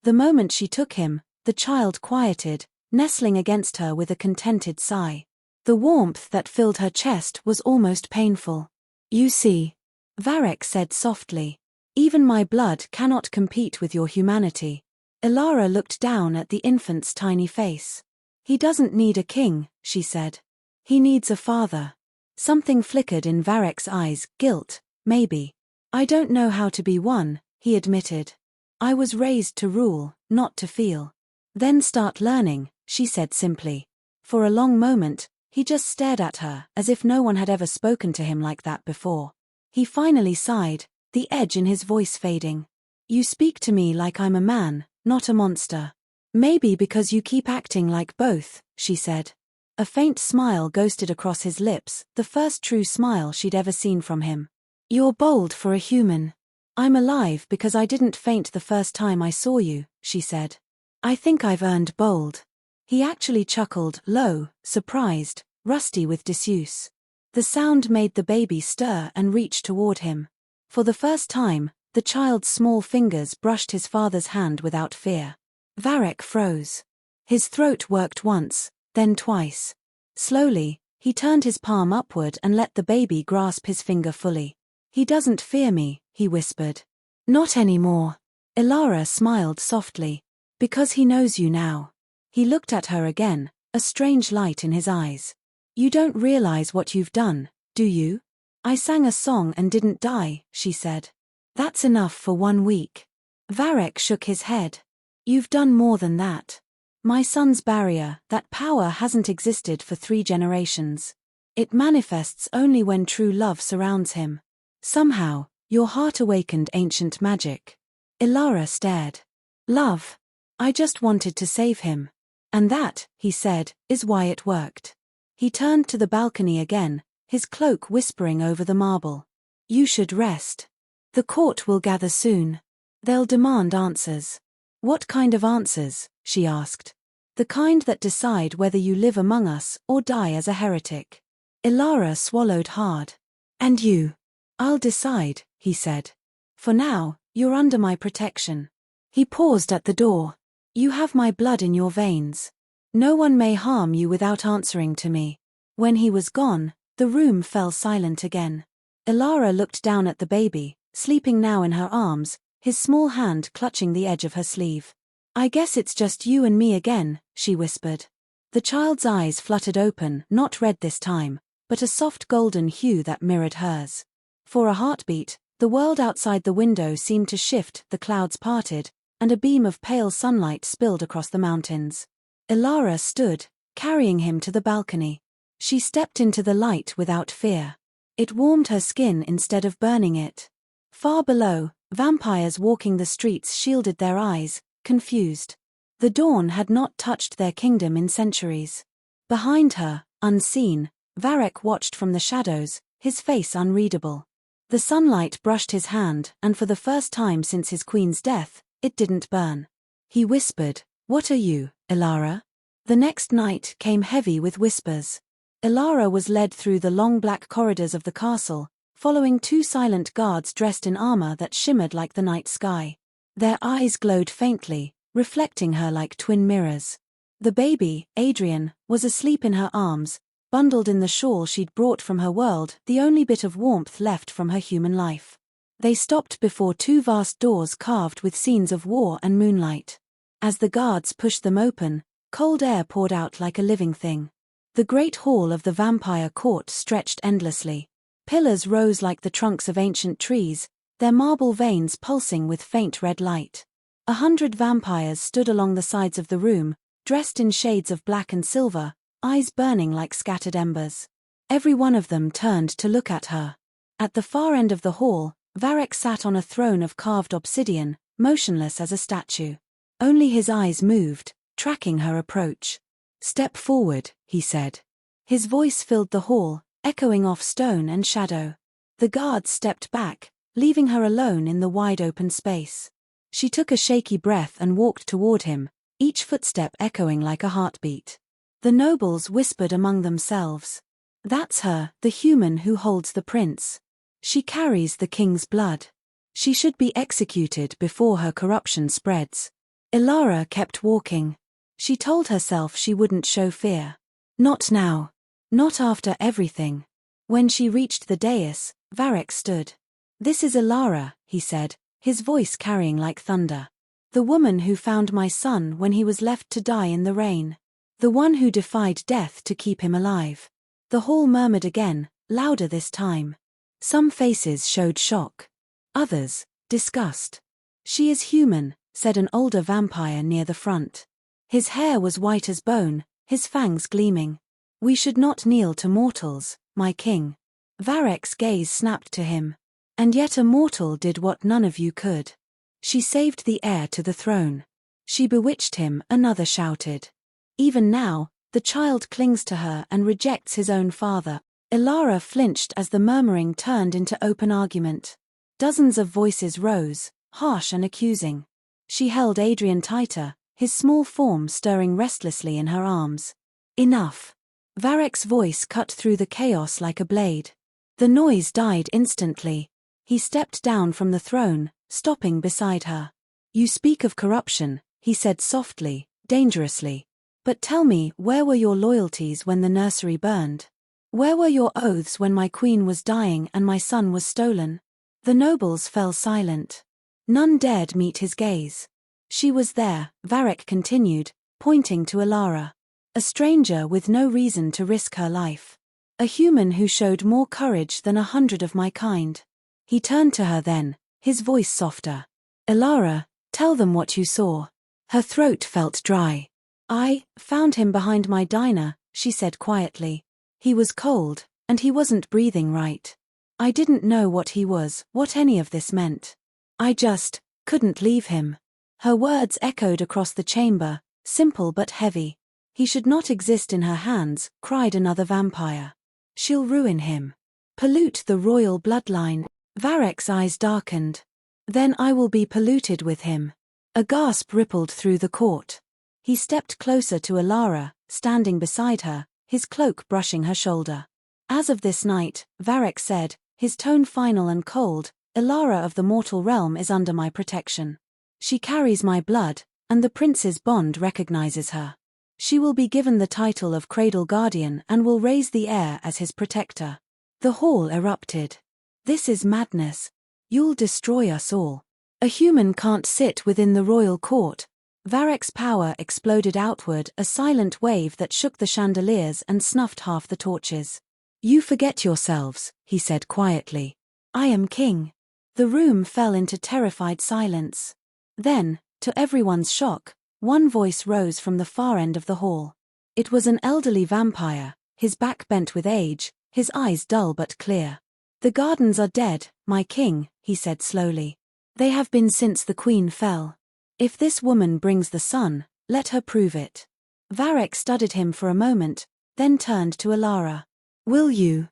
The moment she took him, the child quieted, nestling against her with a contented sigh. The warmth that filled her chest was almost painful. "You see," Varek said softly, "even my blood cannot compete with your humanity." Ilara looked down at the infant's tiny face. "He doesn't need a king," she said. "He needs a father." Something flickered in Varek's eyes, guilt, maybe. "I don't know how to be one," he admitted. "I was raised to rule, not to feel." "Then start learning," she said simply. For a long moment, he just stared at her, as if no one had ever spoken to him like that before. He finally sighed, the edge in his voice fading. "You speak to me like I'm a man, not a monster." "Maybe because you keep acting like both," she said. A faint smile ghosted across his lips, the first true smile she'd ever seen from him. "You're bold for a human." I'm alive because I didn't faint the first time I saw you, she said. I think I've earned bold. He actually chuckled, low, surprised, rusty with disuse. The sound made the baby stir and reach toward him. For the first time, the child's small fingers brushed his father's hand without fear. Varek froze. His throat worked once, then twice. Slowly, he turned his palm upward and let the baby grasp his finger fully. He doesn't fear me, he whispered. Not anymore. Ilara smiled softly. Because he knows you now. He looked at her again, a strange light in his eyes. You don't realize what you've done, do you? I sang a song and didn't die, she said. That's enough for 1 week. Varek shook his head. You've done more than that. My son's barrier, that power hasn't existed for 3 generations. It manifests only when true love surrounds him. Somehow, your heart awakened ancient magic. Ilara stared. Love. I just wanted to save him. And that, he said, is why it worked. He turned to the balcony again, his cloak whispering over the marble. You should rest. The court will gather soon. They'll demand answers. What kind of answers? She asked. The kind that decide whether you live among us or die as a heretic. Ilara swallowed hard. And you? I'll decide, he said. For now, you're under my protection. He paused at the door. You have my blood in your veins. No one may harm you without answering to me. When he was gone, the room fell silent again. Ilara looked down at the baby, sleeping now in her arms, his small hand clutching the edge of her sleeve. I guess it's just you and me again, she whispered. The child's eyes fluttered open, not red this time, but a soft golden hue that mirrored hers. For a heartbeat, the world outside the window seemed to shift, the clouds parted, and a beam of pale sunlight spilled across the mountains. Ilara stood, carrying him to the balcony. She stepped into the light without fear. It warmed her skin instead of burning it. Far below, vampires walking the streets shielded their eyes, confused. The dawn had not touched their kingdom in centuries. Behind her, unseen, Varek watched from the shadows, his face unreadable. The sunlight brushed his hand, and for the first time since his queen's death, it didn't burn. He whispered, What are you, Ilara? The next night came heavy with whispers. Ilara was led through the long black corridors of the castle, following 2 silent guards dressed in armor that shimmered like the night sky. Their eyes glowed faintly, reflecting her like twin mirrors. The baby, Adrian, was asleep in her arms, bundled in the shawl she'd brought from her world, the only bit of warmth left from her human life. They stopped before 2 vast doors carved with scenes of war and moonlight. As the guards pushed them open, cold air poured out like a living thing. The great hall of the vampire court stretched endlessly. Pillars rose like the trunks of ancient trees, their marble veins pulsing with faint red light. 100 vampires stood along the sides of the room, dressed in shades of black and silver, eyes burning like scattered embers. Every one of them turned to look at her. At the far end of the hall, Varek sat on a throne of carved obsidian, motionless as a statue. Only his eyes moved, tracking her approach. Step forward, he said. His voice filled the hall, echoing off stone and shadow. The guards stepped back, leaving her alone in the wide open space. She took a shaky breath and walked toward him, each footstep echoing like a heartbeat. The nobles whispered among themselves. That's her, the human who holds the prince. She carries the king's blood. She should be executed before her corruption spreads. Ilara kept walking. She told herself she wouldn't show fear. Not now. Not after everything. When she reached the dais, Varek stood. This is Ilara, he said, his voice carrying like thunder. The woman who found my son when he was left to die in the rain. The one who defied death to keep him alive. The hall murmured again, louder this time. Some faces showed shock. Others, disgust. She is human, said an older vampire near the front. His hair was white as bone, his fangs gleaming. We should not kneel to mortals, my king. Varek's gaze snapped to him. And yet a mortal did what none of you could. She saved the heir to the throne. She bewitched him, another shouted. Even now, the child clings to her and rejects his own father. Ilara flinched as the murmuring turned into open argument. Dozens of voices rose, harsh and accusing. She held Adrian tighter, his small form stirring restlessly in her arms. Enough. Varek's voice cut through the chaos like a blade. The noise died instantly. He stepped down from the throne, stopping beside her. You speak of corruption, he said softly, dangerously. But tell me, where were your loyalties when the nursery burned? Where were your oaths when my queen was dying and my son was stolen? The nobles fell silent. None dared meet his gaze. She was there, Varek continued, pointing to Alara. A stranger with no reason to risk her life. A human who showed more courage than 100 of my kind. He turned to her then, his voice softer. Alara, tell them what you saw. Her throat felt dry. I found him behind my diner, she said quietly. He was cold, and he wasn't breathing right. I didn't know what he was, what any of this meant. I just couldn't leave him. Her words echoed across the chamber, simple but heavy. He should not exist in her hands, cried another vampire. She'll ruin him. Pollute the royal bloodline. Varek's eyes darkened. Then I will be polluted with him. A gasp rippled through the court. He stepped closer to Alara, standing beside her, his cloak brushing her shoulder. As of this night, Varek said, his tone final and cold, Alara of the mortal realm is under my protection. She carries my blood, and the prince's bond recognizes her. She will be given the title of Cradle Guardian and will raise the heir as his protector. The hall erupted. This is madness. You'll destroy us all. A human can't sit within the royal court. Varek's power exploded outward, a silent wave that shook the chandeliers and snuffed half the torches. You forget yourselves, he said quietly. I am king. The room fell into terrified silence. Then, to everyone's shock, one voice rose from the far end of the hall. It was an elderly vampire, his back bent with age, his eyes dull but clear. The gardens are dead, my king, he said slowly. They have been since the queen fell. If this woman brings the sun, let her prove it. Varek studied him for a moment, then turned to Alara. Will you?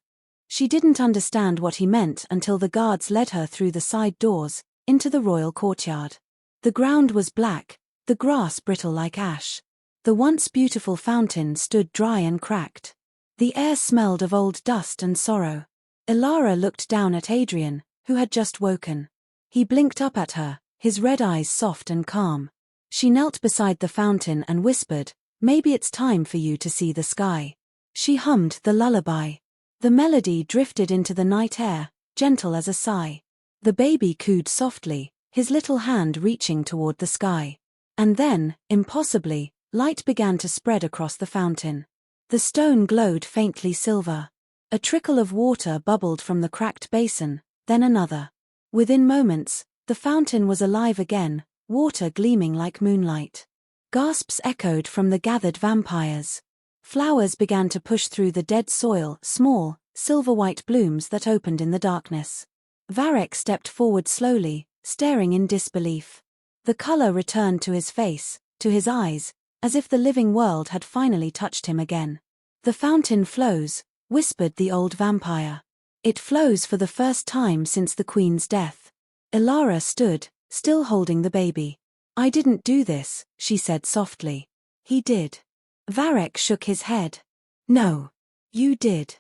She didn't understand what he meant until the guards led her through the side doors, into the royal courtyard. The ground was black, the grass brittle like ash. The once beautiful fountain stood dry and cracked. The air smelled of old dust and sorrow. Alara looked down at Adrian, who had just woken. He blinked up at her, his red eyes soft and calm. She knelt beside the fountain and whispered, maybe it's time for you to see the sky. She hummed the lullaby. The melody drifted into the night air, gentle as a sigh. The baby cooed softly, his little hand reaching toward the sky. And then, impossibly, light began to spread across the fountain. The stone glowed faintly silver. A trickle of water bubbled from the cracked basin, then another. Within moments, the fountain was alive again, water gleaming like moonlight. Gasps echoed from the gathered vampires. Flowers began to push through the dead soil, small, silver-white blooms that opened in the darkness. Varek stepped forward slowly, staring in disbelief. The color returned to his face, to his eyes, as if the living world had finally touched him again. The fountain flows, whispered the old vampire. It flows for the first time since the queen's death. Alara stood, still holding the baby. I didn't do this, she said softly. He did. Varek shook his head. No. You did.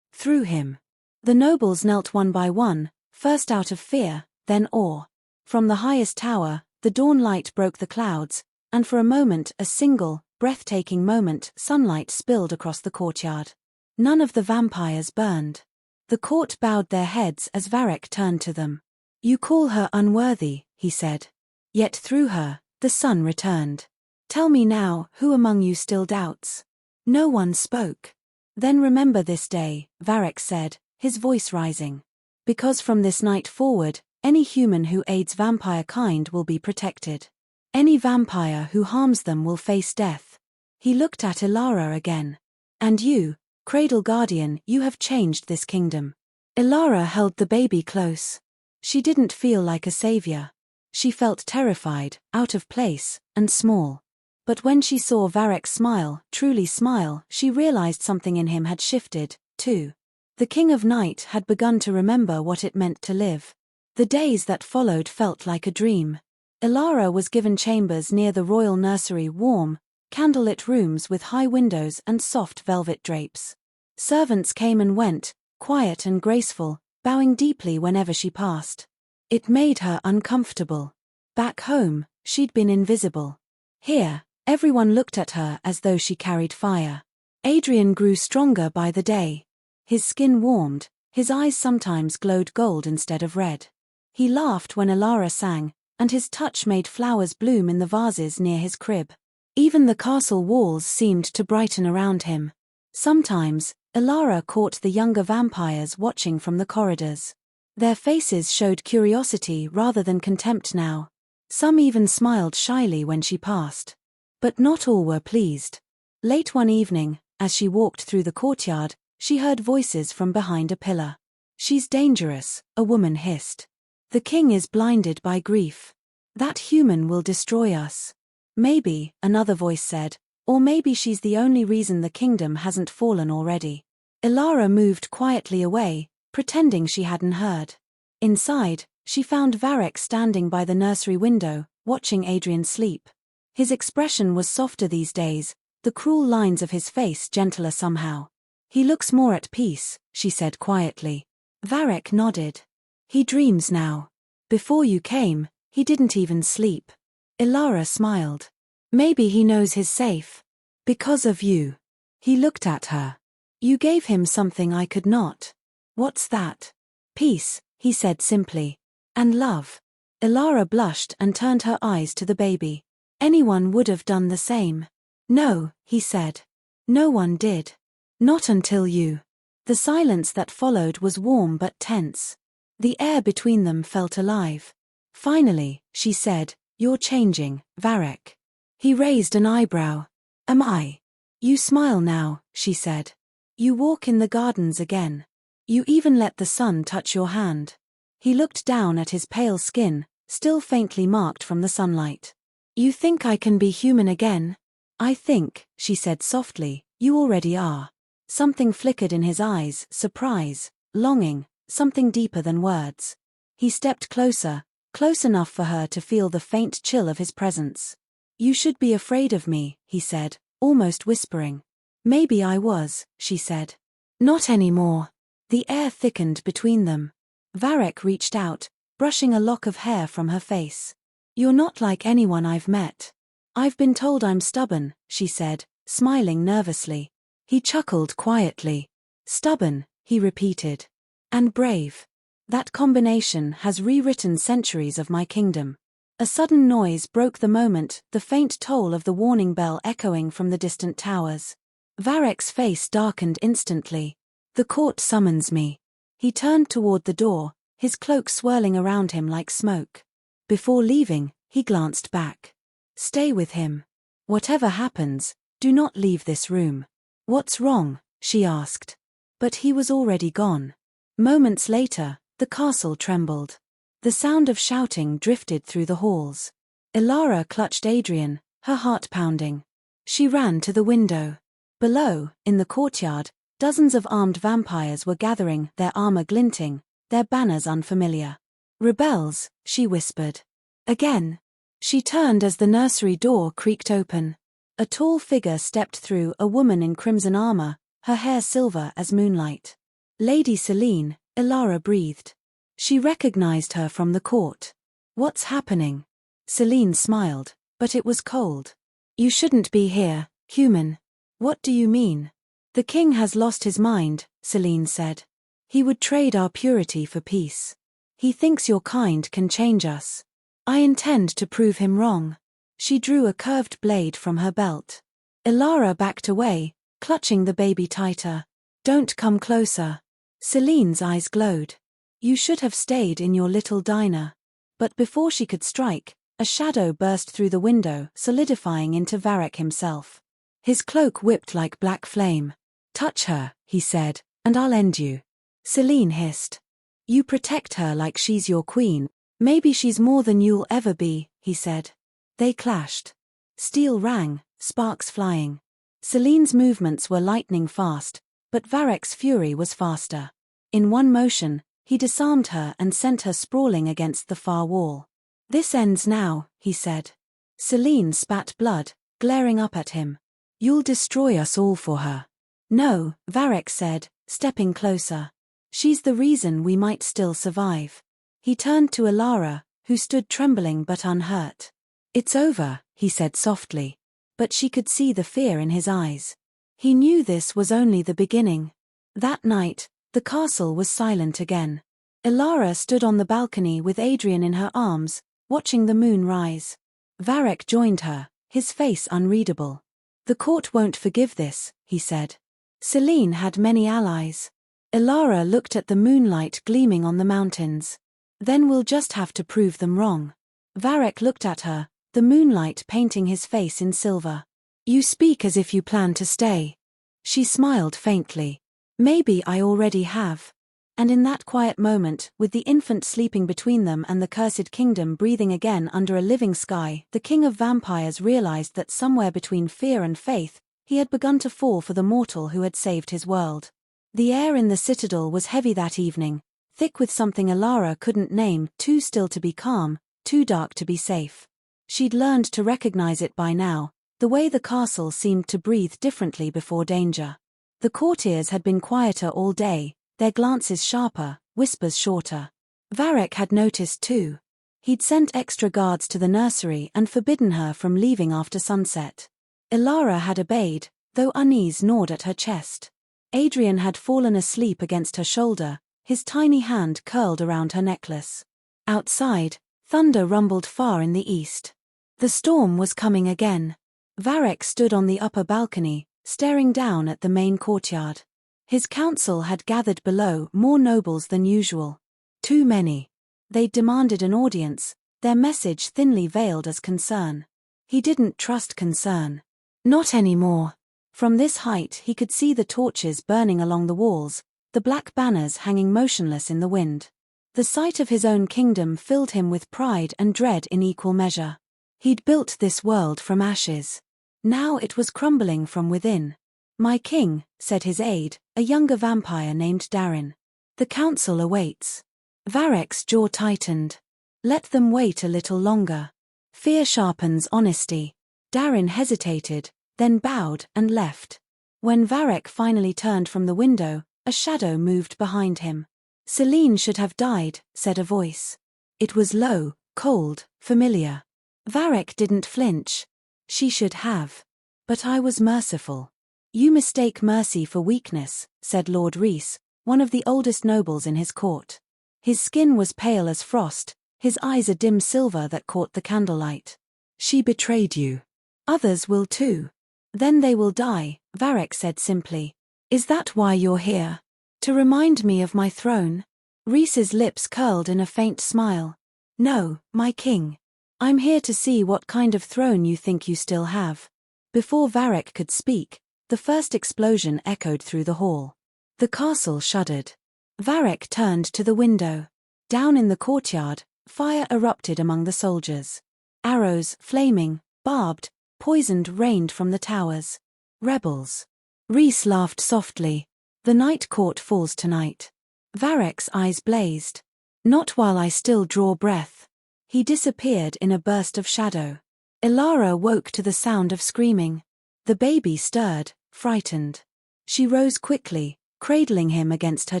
Through him. The nobles knelt one by one, first out of fear, then awe. From the highest tower, the dawn light broke the clouds, and for a moment, a single, breathtaking moment, sunlight spilled across the courtyard. None of the vampires burned. The court bowed their heads as Varek turned to them. You call her unworthy, he said. Yet through her, the sun returned. Tell me now, who among you still doubts? No one spoke. Then remember this day, Varek said, his voice rising. Because from this night forward, any human who aids vampire kind will be protected. Any vampire who harms them will face death. He looked at Alara again. And you, Cradle Guardian, you have changed this kingdom. Alara held the baby close. She didn't feel like a savior. She felt terrified, out of place, and small. But when she saw Varek smile, truly smile, she realized something in him had shifted, too. The King of Night had begun to remember what it meant to live. The days that followed felt like a dream. Ilara was given chambers near the royal nursery, warm, candlelit rooms with high windows and soft velvet drapes. Servants came and went, quiet and graceful, bowing deeply whenever she passed. It made her uncomfortable. Back home, she'd been invisible. Here, everyone looked at her as though she carried fire. Adrian grew stronger by the day. His skin warmed, his eyes sometimes glowed gold instead of red. He laughed when Ilara sang, and his touch made flowers bloom in the vases near his crib. Even the castle walls seemed to brighten around him. Sometimes, Ilara caught the younger vampires watching from the corridors. Their faces showed curiosity rather than contempt now. Some even smiled shyly when she passed. But not all were pleased. Late one evening, as she walked through the courtyard, she heard voices from behind a pillar. "She's dangerous," a woman hissed. "The king is blinded by grief. That human will destroy us." "Maybe," another voice said, "or maybe she's the only reason the kingdom hasn't fallen already." Ilara moved quietly away, pretending she hadn't heard. Inside, she found Varek standing by the nursery window, watching Adrian sleep. His expression was softer these days, the cruel lines of his face gentler somehow. "He looks more at peace," she said quietly. Varek nodded. "He dreams now. Before you came, he didn't even sleep." Ilara smiled. "Maybe he knows he's safe. Because of you." He looked at her. "You gave him something I could not." "What's that?" "Peace," he said simply. "And love." Ilara blushed and turned her eyes to the baby. "Anyone would have done the same." "No," he said. "No one did. Not until you." The silence that followed was warm but tense. The air between them felt alive. Finally, she said, "You're changing, Varek." He raised an eyebrow. "Am I?" "You smile now," she said. "You walk in the gardens again. You even let the sun touch your hand." He looked down at his pale skin, still faintly marked from the sunlight. "You think I can be human again?" "I think," she said softly, "you already are." Something flickered in his eyes, surprise, longing, something deeper than words. He stepped closer, close enough for her to feel the faint chill of his presence. "You should be afraid of me," he said, almost whispering. "Maybe I was," she said. "Not anymore." The air thickened between them. Varek reached out, brushing a lock of hair from her face. "You're not like anyone I've met." "I've been told I'm stubborn," she said, smiling nervously. He chuckled quietly. "Stubborn," he repeated. "And brave. That combination has rewritten centuries of my kingdom." A sudden noise broke the moment, the faint toll of the warning bell echoing from the distant towers. Varek's face darkened instantly. "The court summons me." He turned toward the door, his cloak swirling around him like smoke. Before leaving, he glanced back. "Stay with him. Whatever happens, do not leave this room." "What's wrong?" she asked. But he was already gone. Moments later, the castle trembled. The sound of shouting drifted through the halls. Ilara clutched Adrian, her heart pounding. She ran to the window. Below, in the courtyard, dozens of armed vampires were gathering, their armor glinting, their banners unfamiliar. "Rebels," she whispered. "Again." She turned as the nursery door creaked open. A tall figure stepped through, a woman in crimson armor, her hair silver as moonlight. "Lady Celine," Ilara breathed. She recognized her from the court. "What's happening?" Celine smiled, but it was cold. "You shouldn't be here, human." "What do you mean?" "The king has lost his mind," Celine said. "He would trade our purity for peace. He thinks your kind can change us. I intend to prove him wrong." She drew a curved blade from her belt. Ilara backed away, clutching the baby tighter. "Don't come closer." Celine's eyes glowed. "You should have stayed in your little diner." But before she could strike, a shadow burst through the window, solidifying into Varek himself. His cloak whipped like black flame. "Touch her," he said, "and I'll end you." Celine hissed. "You protect her like she's your queen. Maybe she's more than you'll ever be," he said. They clashed. Steel rang, sparks flying. Celine's movements were lightning fast, but Varek's fury was faster. In one motion, He disarmed her and sent her sprawling against the far wall. "This ends now," he said. Selene spat blood, glaring up at him. "You'll destroy us all for her." "No," Varek said, stepping closer. "She's the reason we might still survive." He turned to Alara, who stood trembling but unhurt. "It's over," he said softly. But she could see the fear in his eyes. He knew this was only the beginning. That night, the castle was silent again. Alara stood on the balcony with Adrian in her arms, watching the moon rise. Varek joined her, his face unreadable. "The court won't forgive this," he said. Selene had many allies. Alara looked at the moonlight gleaming on the mountains. "Then we'll just have to prove them wrong." Varek looked at her, the moonlight painting his face in silver. "You speak as if you plan to stay." She smiled faintly. "Maybe I already have." And in that quiet moment, with the infant sleeping between them and the cursed kingdom breathing again under a living sky, the king of vampires realized that somewhere between fear and faith, he had begun to fall for the mortal who had saved his world. The air in the citadel was heavy that evening, thick with something Alara couldn't name, too still to be calm, too dark to be safe. She'd learned to recognize it by now, the way the castle seemed to breathe differently before danger. The courtiers had been quieter all day, their glances sharper, whispers shorter. Varek had noticed too. He'd sent extra guards to the nursery and forbidden her from leaving after sunset. Alara had obeyed, though unease gnawed at her chest. Adrian had fallen asleep against her shoulder, his tiny hand curled around her necklace. Outside, thunder rumbled far in the east. The storm was coming again. Varek stood on the upper balcony, staring down at the main courtyard. His council had gathered below, more nobles than usual. Too many. They demanded an audience, their message thinly veiled as concern. He didn't trust concern. Not anymore. From this height he could see the torches burning along the walls, the black banners hanging motionless in the wind. The sight of his own kingdom filled him with pride and dread in equal measure. He'd built this world from ashes. Now it was crumbling from within. "My king," said his aide, a younger vampire named Darin. "The council awaits." Varek's jaw tightened. Let them wait a little longer. Fear sharpens honesty. Darin hesitated, then bowed and left. When Varek finally turned from the window, a shadow moved behind him. "Selene should have died," said a voice. It was low, cold, familiar. Varek didn't flinch. "She should have. But I was merciful." "You mistake mercy for weakness," said Lord Rhys, one of the oldest nobles in his court. His skin was pale as frost, his eyes a dim silver that caught the candlelight. "She betrayed you. Others will too. Then they will die," Varek said simply. "Is that why you're here? To remind me of my throne?" Rhys's lips curled in a faint smile. "No, my king. I'm here to see what kind of throne you think you still have." Before Varek could speak, the first explosion echoed through the hall. The castle shuddered. Varek turned to the window. Down in the courtyard, fire erupted among the soldiers. Arrows, flaming, barbed, poisoned rained from the towers. "Rebels." Rhys laughed softly. "The night court falls tonight." Varek's eyes blazed. "Not while I still draw breath." He disappeared in a burst of shadow. Alara woke to the sound of screaming. The baby stirred, frightened. She rose quickly, cradling him against her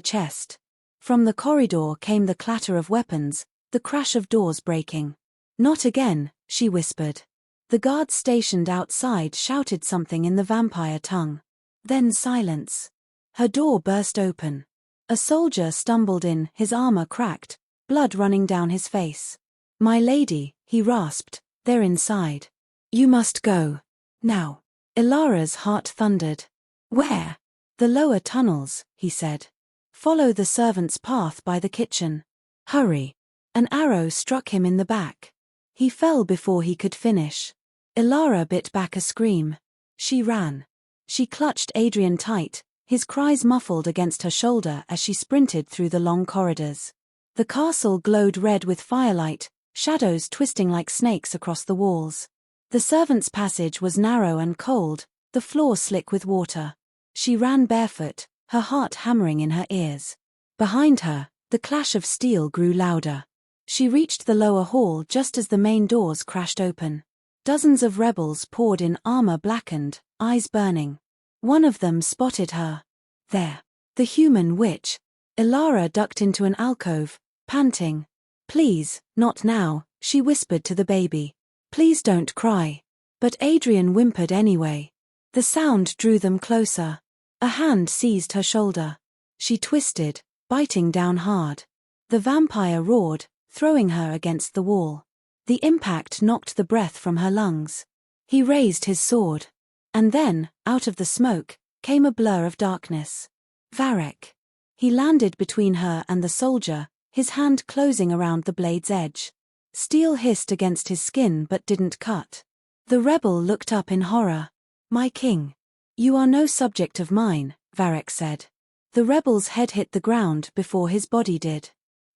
chest. From the corridor came the clatter of weapons, the crash of doors breaking. "Not again," she whispered. The guards stationed outside shouted something in the vampire tongue. Then silence. Her door burst open. A soldier stumbled in, his armor cracked, blood running down his face. "My lady," he rasped, "they're inside. You must go. Now." Ilara's heart thundered. "Where?" "The lower tunnels," he said. "Follow the servant's path by the kitchen. Hurry." An arrow struck him in the back. He fell before he could finish. Ilara bit back a scream. She ran. She clutched Adrian tight, his cries muffled against her shoulder as she sprinted through the long corridors. The castle glowed red with firelight, shadows twisting like snakes across the walls. The servants' passage was narrow and cold, the floor slick with water. She ran barefoot, her heart hammering in her ears. Behind her, The clash of steel grew louder. She reached the lower hall just as the main doors crashed open. Dozens of rebels poured in, armor blackened, eyes burning. One of them spotted her. There. The human witch. Ilara ducked into an alcove, panting. "Please, not now," she whispered to the baby. "Please don't cry." But Adrian whimpered anyway. The sound drew them closer. A hand seized her shoulder. She twisted, biting down hard. The vampire roared, throwing her against the wall. The impact knocked the breath from her lungs. He raised his sword. And then, out of the smoke, came a blur of darkness. Varek. He landed between her and the soldier, his hand closing around the blade's edge. Steel hissed against his skin but didn't cut. The rebel looked up in horror. "My king. You are no subject of mine," Varek said. The rebel's head hit the ground before his body did.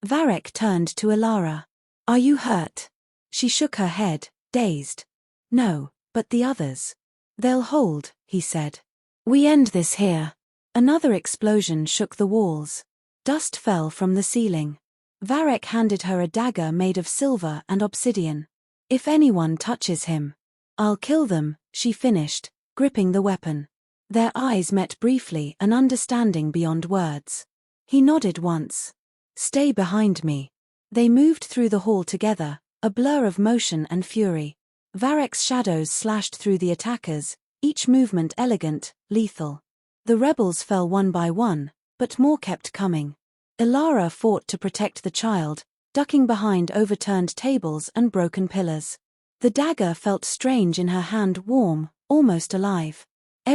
Varek turned to Ilara. "Are you hurt?" She shook her head, dazed. "No, but the others. They'll hold," he said. "We end this here." Another explosion shook the walls. Dust fell from the ceiling. Varek handed her a dagger made of silver and obsidian. "If anyone touches him, I'll kill them," she finished, gripping the weapon. Their eyes met briefly, an understanding beyond words. He nodded once. "Stay behind me." They moved through the hall together, a blur of motion and fury. Varek's shadows slashed through the attackers, each movement elegant, lethal. The rebels fell one by one, but more kept coming. Ilara fought to protect the child, ducking behind overturned tables and broken pillars. The dagger felt strange in her hand, warm, almost alive.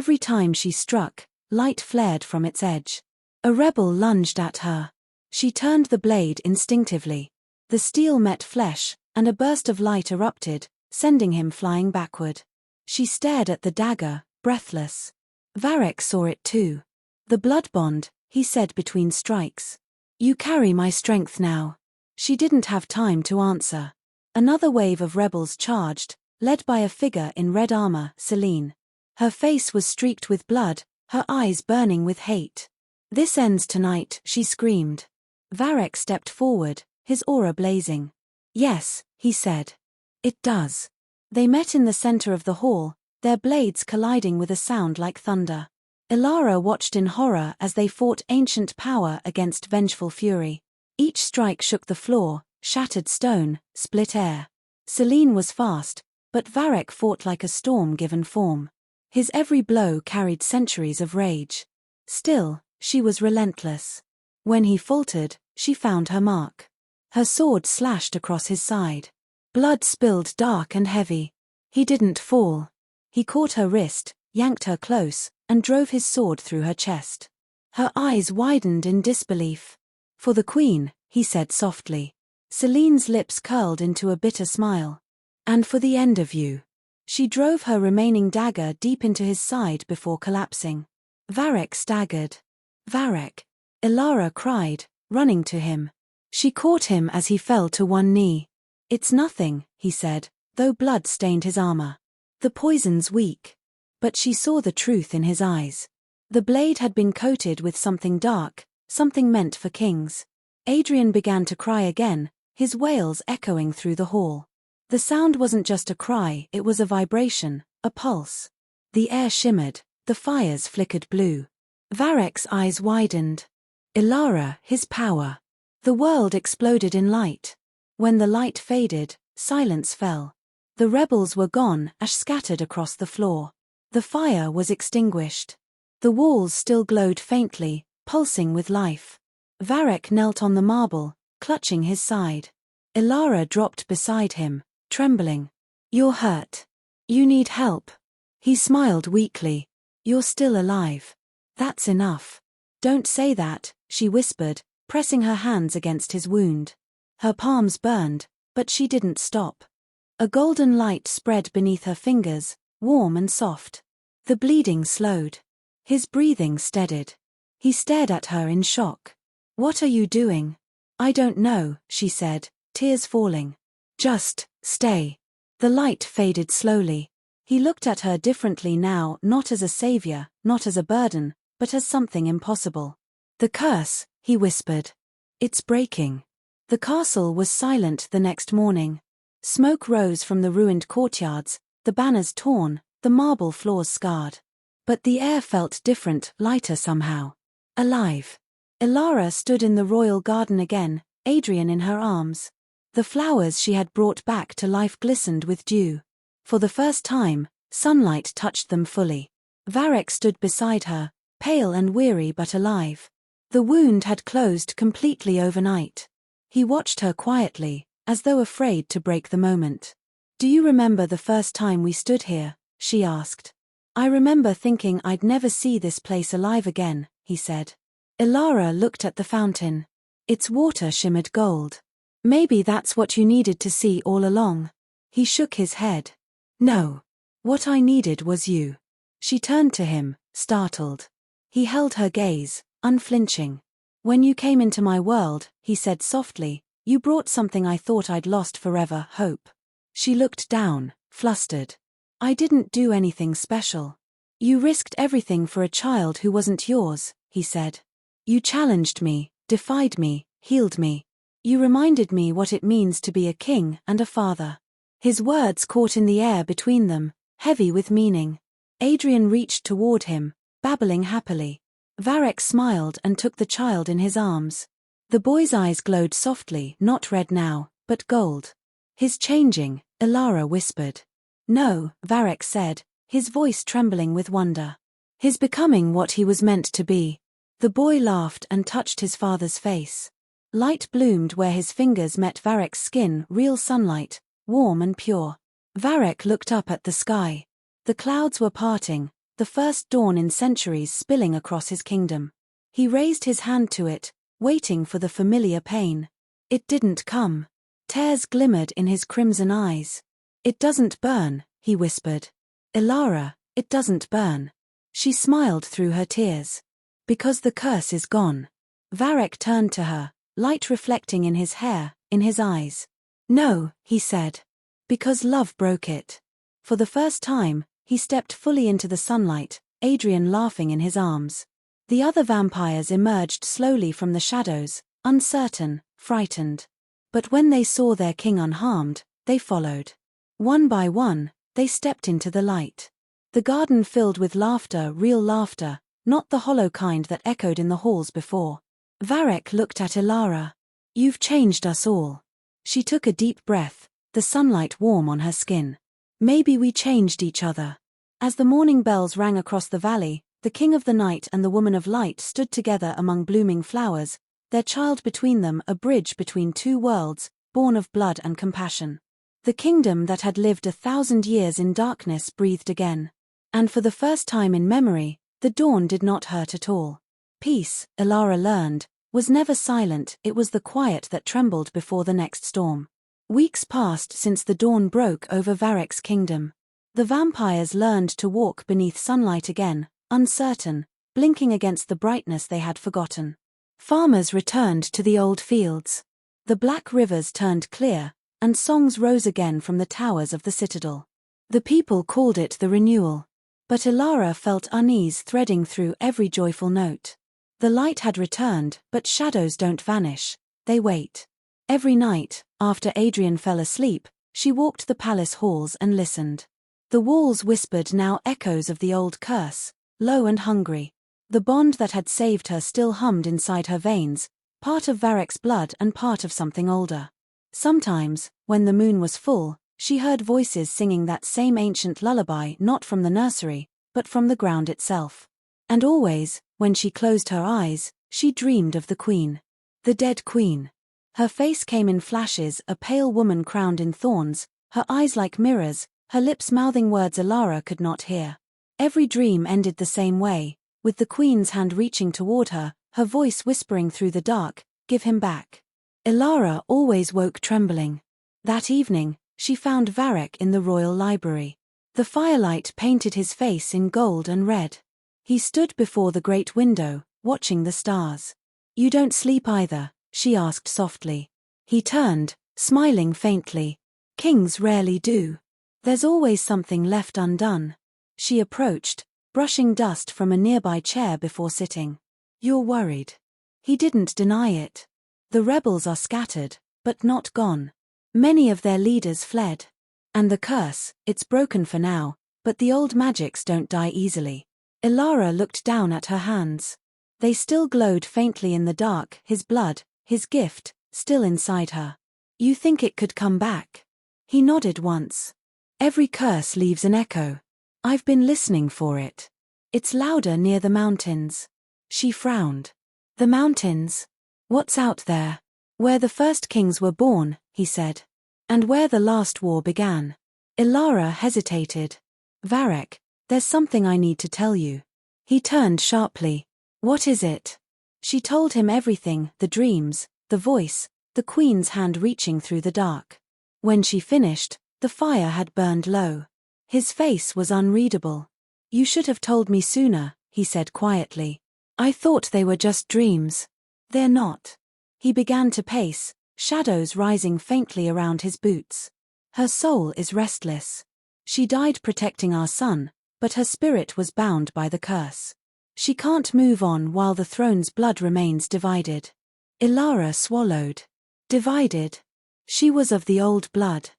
Every time she struck, light flared from its edge. A rebel lunged at her. She turned the blade instinctively. The steel met flesh, and a burst of light erupted, sending him flying backward. She stared at the dagger, breathless. Varek saw it too. "The blood bond," he said between strikes. "You carry my strength now." She didn't have time to answer. Another wave of rebels charged, led by a figure in red armor, Selene. Her face was streaked with blood, her eyes burning with hate. "This ends tonight," she screamed. Varek stepped forward, his aura blazing. "Yes," he said. "It does." They met in the center of the hall, their blades colliding with a sound like thunder. Ilara watched in horror as they fought ancient power against vengeful fury. Each strike shook the floor, shattered stone, split air. Selene was fast, but Varek fought like a storm given form. His every blow carried centuries of rage. Still, she was relentless. When he faltered, she found her mark. Her sword slashed across his side. Blood spilled dark and heavy. He didn't fall. He caught her wrist, yanked her close, and drove his sword through her chest. Her eyes widened in disbelief. "For the queen," he said softly. Selene's lips curled into a bitter smile. "And for the end of you." She drove her remaining dagger deep into his side before collapsing. Varek staggered. "Varek!" Ilara cried, running to him. She caught him as he fell to one knee. "It's nothing," he said, though blood stained his armor. "The poison's weak." But she saw the truth in his eyes. The blade had been coated with something dark, something meant for kings. Adrian began to cry again, his wails echoing through the hall. The sound wasn't just a cry, it was a vibration, a pulse. The air shimmered, the fires flickered blue. Varek's eyes widened. Ilara, his power. The world exploded in light. When the light faded, silence fell. The rebels were gone, ash scattered across the floor. The fire was extinguished. The walls still glowed faintly, pulsing with life. Varek knelt on the marble, clutching his side. Ilara dropped beside him, trembling. "You're hurt. You need help." He smiled weakly. "You're still alive. That's enough." "Don't say that," she whispered, pressing her hands against his wound. Her palms burned, but she didn't stop. A golden light spread beneath her fingers, warm and soft. The bleeding slowed. His breathing steadied. He stared at her in shock. "What are you doing?" "I don't know," she said, tears falling. "Just stay." The light faded slowly. He looked at her differently now, not as a savior, not as a burden, but as something impossible. "The curse," he whispered. It's breaking. The castle was silent the next morning. Smoke rose from the ruined courtyards, the banners torn, the marble floors scarred. But the air felt different, lighter somehow. Alive. Ilara stood in the royal garden again, Adrian in her arms. The flowers she had brought back to life glistened with dew. For the first time, sunlight touched them fully. Varek stood beside her, pale and weary but alive. The wound had closed completely overnight. He watched her quietly, as though afraid to break the moment. "Do you remember the first time we stood here?" she asked. "I remember thinking I'd never see this place alive again," he said. Ilara looked at the fountain. Its water shimmered gold. "Maybe that's what you needed to see all along." He shook his head. "No. What I needed was you." She turned to him, startled. He held her gaze, unflinching. "When you came into my world," he said softly, "you brought something I thought I'd lost forever, hope." She looked down, flustered. "I didn't do anything special." "You risked everything for a child who wasn't yours," he said. "You challenged me, defied me, healed me. You reminded me what it means to be a king and a father." His words caught in the air between them, heavy with meaning. Adrian reached toward him, babbling happily. Varek smiled and took the child in his arms. The boy's eyes glowed softly, not red now, but gold. "He's changing," Ilara whispered. "No," Varek said, his voice trembling with wonder. "He's becoming what he was meant to be." The boy laughed and touched his father's face. Light bloomed where his fingers met Varek's skin, real sunlight, warm and pure. Varek looked up at the sky. The clouds were parting, the first dawn in centuries spilling across his kingdom. He raised his hand to it, waiting for the familiar pain. It didn't come. Tears glimmered in his crimson eyes. "It doesn't burn," he whispered. "Ilara, it doesn't burn." She smiled through her tears. "Because the curse is gone." Varek turned to her, light reflecting in his hair, in his eyes. "No," he said. "Because love broke it." For the first time, he stepped fully into the sunlight, Adrian laughing in his arms. The other vampires emerged slowly from the shadows, uncertain, frightened. But when they saw their king unharmed, they followed. One by one, they stepped into the light. The garden filled with laughter, real laughter, not the hollow kind that echoed in the halls before. Varek looked at Ilara. "You've changed us all." She took a deep breath, the sunlight warm on her skin. "Maybe we changed each other." As the morning bells rang across the valley, the King of the Night and the Woman of Light stood together among blooming flowers, their child between them, a bridge between two worlds, born of blood and compassion. The kingdom that had lived 1,000 years in darkness breathed again. And for the first time in memory, the dawn did not hurt at all. Peace, Ilara learned, was never silent, it was the quiet that trembled before the next storm. Weeks passed since the dawn broke over Varek's kingdom. The vampires learned to walk beneath sunlight again, uncertain, blinking against the brightness they had forgotten. Farmers returned to the old fields. The black rivers turned clear, and songs rose again from the towers of the citadel. The people called it the renewal. But Ilara felt unease threading through every joyful note. The light had returned, but shadows don't vanish, they wait. Every night, after Adrian fell asleep, she walked the palace halls and listened. The walls whispered now echoes of the old curse, low and hungry. The bond that had saved her still hummed inside her veins, part of Varek's blood and part of something older. Sometimes, when the moon was full, she heard voices singing that same ancient lullaby, not from the nursery, but from the ground itself. And always, when she closed her eyes, she dreamed of the queen. The dead queen. Her face came in flashes, a pale woman crowned in thorns, her eyes like mirrors, her lips mouthing words Ilara could not hear. Every dream ended the same way, with the queen's hand reaching toward her, her voice whispering through the dark, "Give him back." Ilara always woke trembling. That evening, she found Varek in the royal library. The firelight painted his face in gold and red. He stood before the great window, watching the stars. "You don't sleep either?" she asked softly. He turned, smiling faintly. "Kings rarely do. There's always something left undone." She approached, brushing dust from a nearby chair before sitting. "You're worried." He didn't deny it. The rebels are scattered, but not gone. Many of their leaders fled. And the curse, it's broken for now, but the old magics don't die easily. Ilara looked down at her hands. They still glowed faintly in the dark, his blood, his gift, still inside her. You think it could come back? He nodded once. Every curse leaves an echo. I've been listening for it. It's louder near the mountains. She frowned. The mountains? What's out there? Where the first kings were born, he said. And where the last war began. Ilara hesitated. Varek, there's something I need to tell you. He turned sharply. What is it? She told him everything, the dreams, the voice, the queen's hand reaching through the dark. When she finished, the fire had burned low. His face was unreadable. You should have told me sooner, he said quietly. I thought they were just dreams. They're not. He began to pace, shadows rising faintly around his boots. Her soul is restless. She died protecting our son, but her spirit was bound by the curse. She can't move on while the throne's blood remains divided. Ilara swallowed. Divided. She was of the old blood.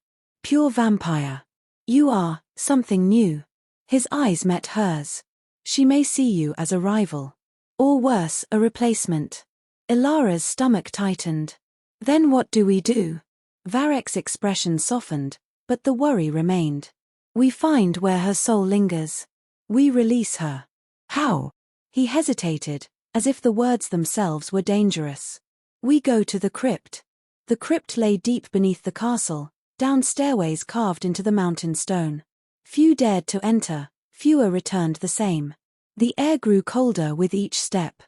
Pure vampire. You are something new. His eyes met hers. She may see you as a rival. Or worse, a replacement. Ilara's stomach tightened. Then what do we do? Varek's expression softened, but the worry remained. We find where her soul lingers. We release her. How? He hesitated, as if the words themselves were dangerous. We go to the crypt. The crypt lay deep beneath the castle, down stairways carved into the mountain stone. Few dared to enter, fewer returned the same. The air grew colder with each step.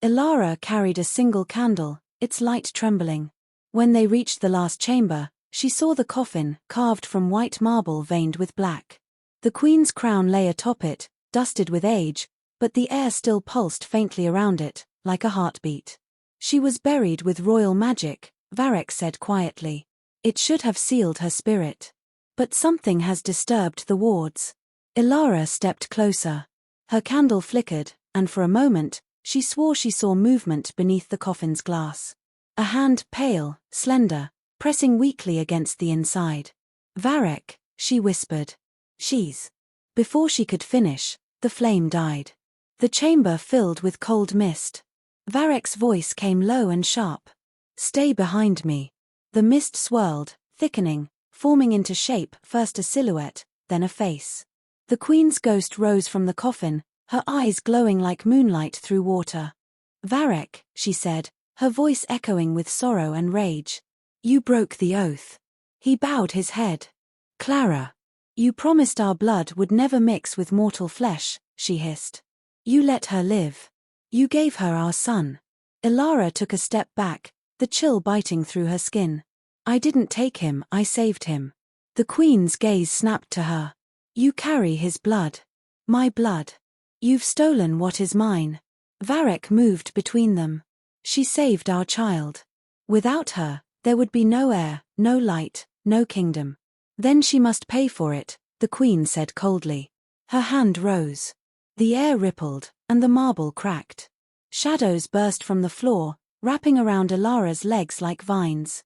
Ilara carried a single candle, its light trembling. When they reached the last chamber, she saw the coffin, carved from white marble veined with black. The queen's crown lay atop it, dusted with age, but the air still pulsed faintly around it, like a heartbeat. She was buried with royal magic, Varek said quietly. It should have sealed her spirit. But something has disturbed the wards. Ilara stepped closer. Her candle flickered, and for a moment, she swore she saw movement beneath the coffin's glass. A hand, pale, slender, pressing weakly against the inside. Varek, she whispered. She's. Before she could finish, the flame died. The chamber filled with cold mist. Varek's voice came low and sharp. Stay behind me. The mist swirled, thickening, forming into shape, first a silhouette, then a face. The queen's ghost rose from the coffin, her eyes glowing like moonlight through water. Varek, she said, her voice echoing with sorrow and rage. You broke the oath. He bowed his head. Clara. You promised our blood would never mix with mortal flesh, she hissed. You let her live. You gave her our son. Ilara took a step back, the chill biting through her skin. I didn't take him, I saved him. The queen's gaze snapped to her. You carry his blood. My blood. You've stolen what is mine. Varek moved between them. She saved our child. Without her, there would be no air, no light, no kingdom. Then she must pay for it, the queen said coldly. Her hand rose. The air rippled, and the marble cracked. Shadows burst from the floor, wrapping around Ilara's legs like vines.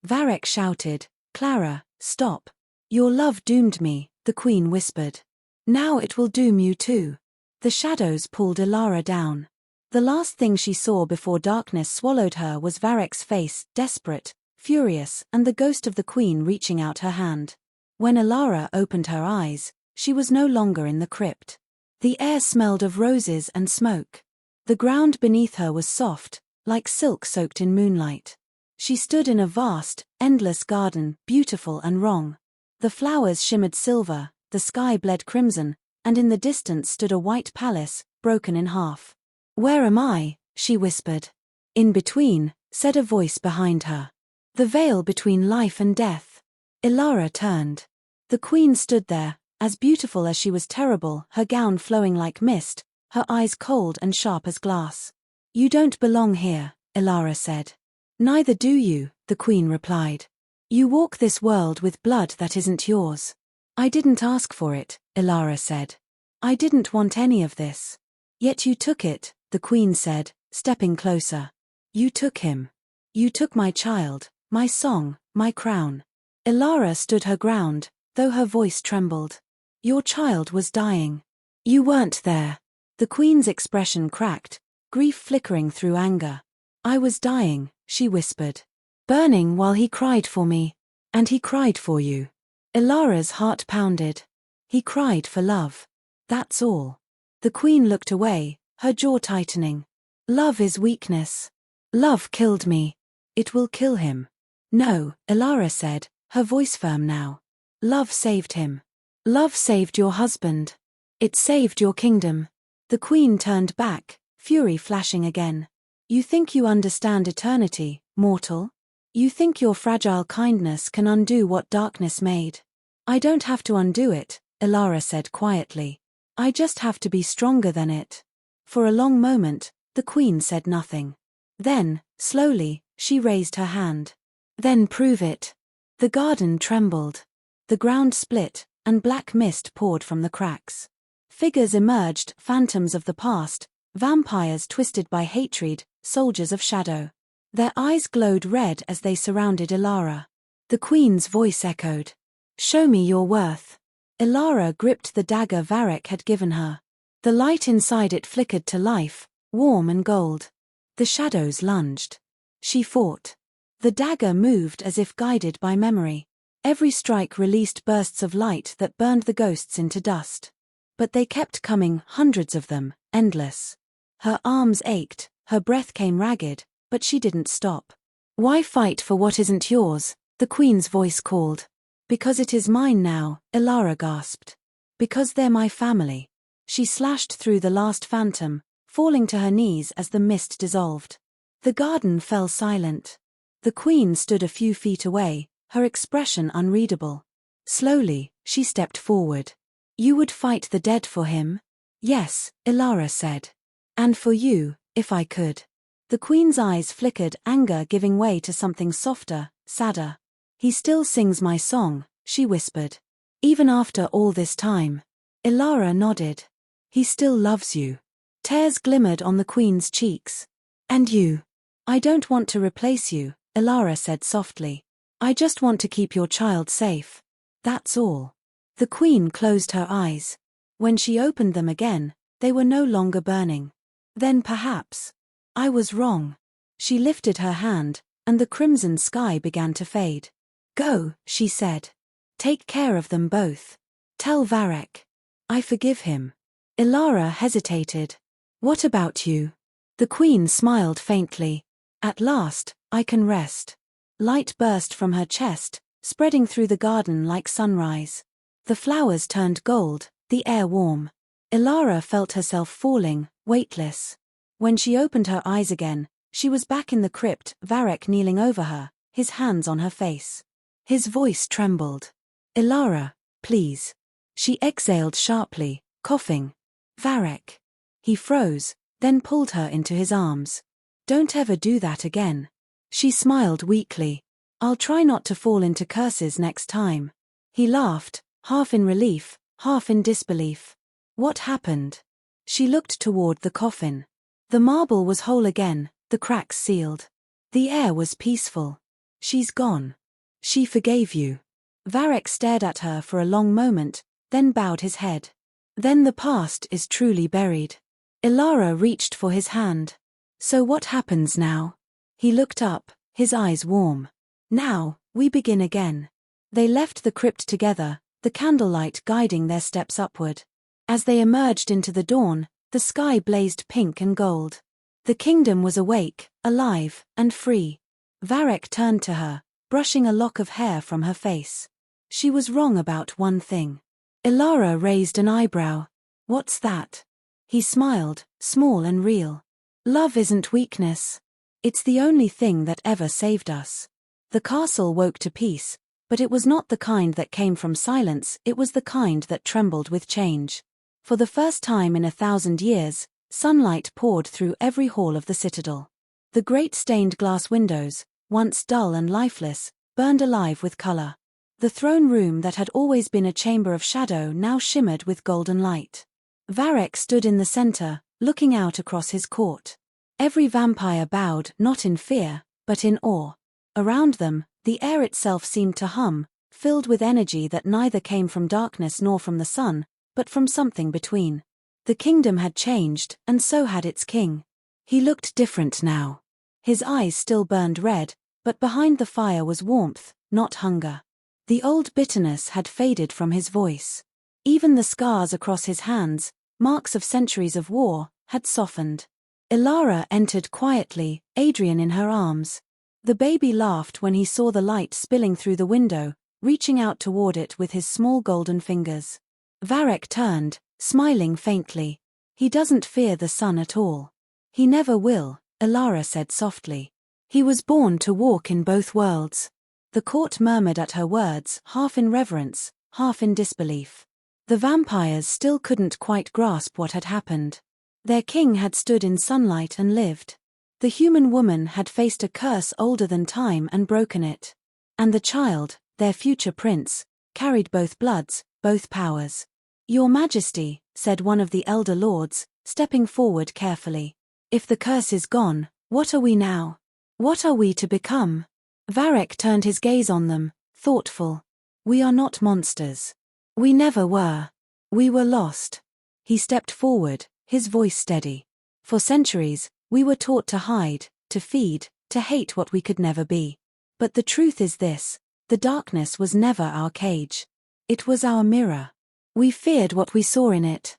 Varek shouted, Clara, stop. Your love doomed me, the queen whispered. Now it will doom you too. The shadows pulled Ilara down. The last thing she saw before darkness swallowed her was Varek's face, desperate, furious, and the ghost of the queen reaching out her hand. When Ilara opened her eyes, she was no longer in the crypt. The air smelled of roses and smoke. The ground beneath her was soft, like silk soaked in moonlight. She stood in a vast, endless garden, beautiful and wrong. The flowers shimmered silver, the sky bled crimson, and in the distance stood a white palace, broken in half. Where am I? She whispered. In between, said a voice behind her. The veil between life and death. Ilara turned. The queen stood there, as beautiful as she was terrible, her gown flowing like mist, her eyes cold and sharp as glass. You don't belong here, Ilara said. Neither do you, the queen replied. You walk this world with blood that isn't yours. I didn't ask for it, Ilara said. I didn't want any of this. Yet you took it, the queen said, stepping closer. You took him. You took my child, my song, my crown. Ilara stood her ground, though her voice trembled. Your child was dying. You weren't there. The queen's expression cracked, grief flickering through anger. I was dying, she whispered. Burning while he cried for me. And he cried for you. Ilara's heart pounded. He cried for love. That's all. The queen looked away, her jaw tightening. Love is weakness. Love killed me. It will kill him. No, Ilara said, her voice firm now. Love saved him. Love saved your husband. It saved your kingdom. The queen turned back, fury flashing again. You think you understand eternity, mortal? You think your fragile kindness can undo what darkness made? I don't have to undo it, Ilara said quietly. I just have to be stronger than it. For a long moment, the queen said nothing. Then, slowly, she raised her hand. Then prove it. The garden trembled. The ground split, and black mist poured from the cracks. Figures emerged, phantoms of the past, vampires twisted by hatred, soldiers of shadow. Their eyes glowed red as they surrounded Ilara. The queen's voice echoed. Show me your worth. Ilara gripped the dagger Varek had given her. The light inside it flickered to life, warm and gold. The shadows lunged. She fought. The dagger moved as if guided by memory. Every strike released bursts of light that burned the ghosts into dust. But they kept coming, hundreds of them, endless. Her arms ached, her breath came ragged, but she didn't stop. Why fight for what isn't yours? The queen's voice called. Because it is mine now, Ilara gasped. Because they're my family. She slashed through the last phantom, falling to her knees as the mist dissolved. The garden fell silent. The queen stood a few feet away, her expression unreadable. Slowly, she stepped forward. You would fight the dead for him? Yes, Ilara said. And for you, if I could. The queen's eyes flickered, anger giving way to something softer, sadder. He still sings my song, she whispered. Even after all this time. Ilara nodded. He still loves you. Tears glimmered on the queen's cheeks. And you? I don't want to replace you, Ilara said softly. I just want to keep your child safe. That's all. The queen closed her eyes. When she opened them again, they were no longer burning. Then perhaps. I was wrong. She lifted her hand, and the crimson sky began to fade. Go, she said. Take care of them both. Tell Varek. I forgive him. Ilara hesitated. What about you? The queen smiled faintly. At last, I can rest. Light burst from her chest, spreading through the garden like sunrise. The flowers turned gold, the air warm. Ilara felt herself falling, weightless. When she opened her eyes again, she was back in the crypt, Varek kneeling over her, his hands on her face. His voice trembled. Ilara, please. She exhaled sharply, coughing. Varek. He froze, then pulled her into his arms. Don't ever do that again. She smiled weakly. I'll try not to fall into curses next time. He laughed, half in relief, half in disbelief. What happened? She looked toward the coffin. The marble was whole again, the cracks sealed. The air was peaceful. She's gone. She forgave you. Varek stared at her for a long moment, then bowed his head. Then the past is truly buried. Ilara reached for his hand. So what happens now? He looked up, his eyes warm. Now, we begin again. They left the crypt together, the candlelight guiding their steps upward. As they emerged into the dawn, the sky blazed pink and gold. The kingdom was awake, alive, and free. Varek turned to her, brushing a lock of hair from her face. She was wrong about one thing. Ilara raised an eyebrow. What's that? He smiled, small and real. Love isn't weakness. It's the only thing that ever saved us. The castle woke to peace, but it was not the kind that came from silence, it was the kind that trembled with change. For the first time in 1,000 years, sunlight poured through every hall of the citadel. The great stained glass windows, once dull and lifeless, burned alive with color. The throne room that had always been a chamber of shadow now shimmered with golden light. Varek stood in the center, looking out across his court. Every vampire bowed, not in fear, but in awe. Around them, the air itself seemed to hum, filled with energy that neither came from darkness nor from the sun, but from something between. The kingdom had changed, and so had its king. He looked different now. His eyes still burned red, but behind the fire was warmth, not hunger. The old bitterness had faded from his voice. Even the scars across his hands, marks of centuries of war, had softened. Ilara entered quietly, Adrian in her arms. The baby laughed when he saw the light spilling through the window, reaching out toward it with his small golden fingers. Varek turned, smiling faintly. He doesn't fear the sun at all. He never will, Ilara said softly. He was born to walk in both worlds. The court murmured at her words, half in reverence, half in disbelief. The vampires still couldn't quite grasp what had happened. Their king had stood in sunlight and lived. The human woman had faced a curse older than time and broken it. And the child, their future prince, carried both bloods, both powers. Your Majesty, said one of the elder lords, stepping forward carefully. If the curse is gone, what are we now? What are we to become? Varek turned his gaze on them, thoughtful. We are not monsters. We never were. We were lost. He stepped forward, his voice steady. For centuries, we were taught to hide, to feed, to hate what we could never be. But the truth is this, the darkness was never our cage. It was our mirror. We feared what we saw in it.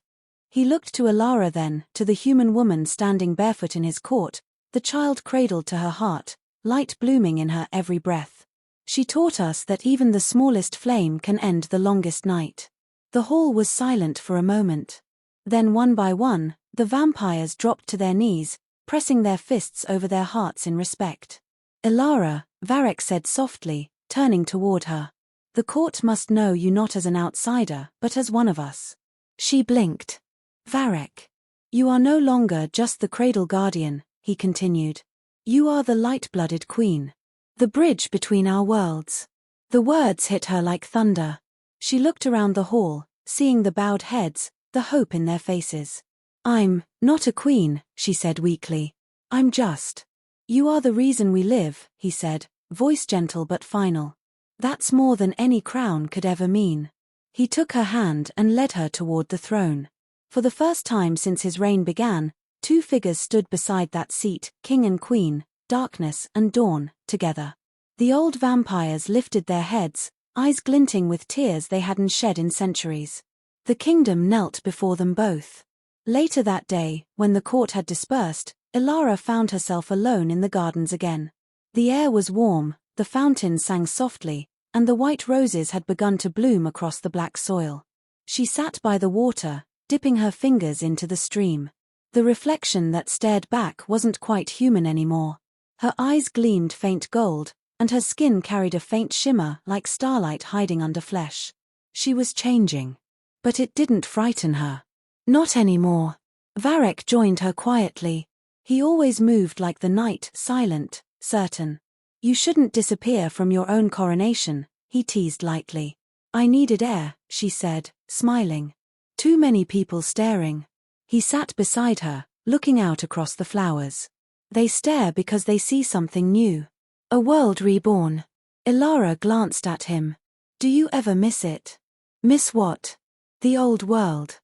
He looked to Ilara then, to the human woman standing barefoot in his court, the child cradled to her heart, light blooming in her every breath. She taught us that even the smallest flame can end the longest night. The hall was silent for a moment. Then one by one, the vampires dropped to their knees, pressing their fists over their hearts in respect. Ilara, Varek said softly, turning toward her. The court must know you not as an outsider, but as one of us. She blinked. Varek. You are no longer just the cradle guardian, he continued. You are the light-blooded queen. The bridge between our worlds. The words hit her like thunder. She looked around the hall, seeing the bowed heads, the hope in their faces. I'm not a queen, she said weakly. I'm just. You are the reason we live, he said, voice gentle but final. That's more than any crown could ever mean. He took her hand and led her toward the throne. For the first time since his reign began, two figures stood beside that seat, king and queen, darkness and dawn, together. The old vampires lifted their heads, eyes glinting with tears they hadn't shed in centuries. The kingdom knelt before them both. Later that day, when the court had dispersed, Ilara found herself alone in the gardens again. The air was warm, the fountain sang softly, and the white roses had begun to bloom across the black soil. She sat by the water, dipping her fingers into the stream. The reflection that stared back wasn't quite human anymore. Her eyes gleamed faint gold, and her skin carried a faint shimmer like starlight hiding under flesh. She was changing. But it didn't frighten her. Not anymore. Varek joined her quietly. He always moved like the night, silent, certain. You shouldn't disappear from your own coronation, he teased lightly. I needed air, she said, smiling. Too many people staring. He sat beside her, looking out across the flowers. They stare because they see something new. A world reborn. Ilara glanced at him. Do you ever miss it? Miss what? The old world.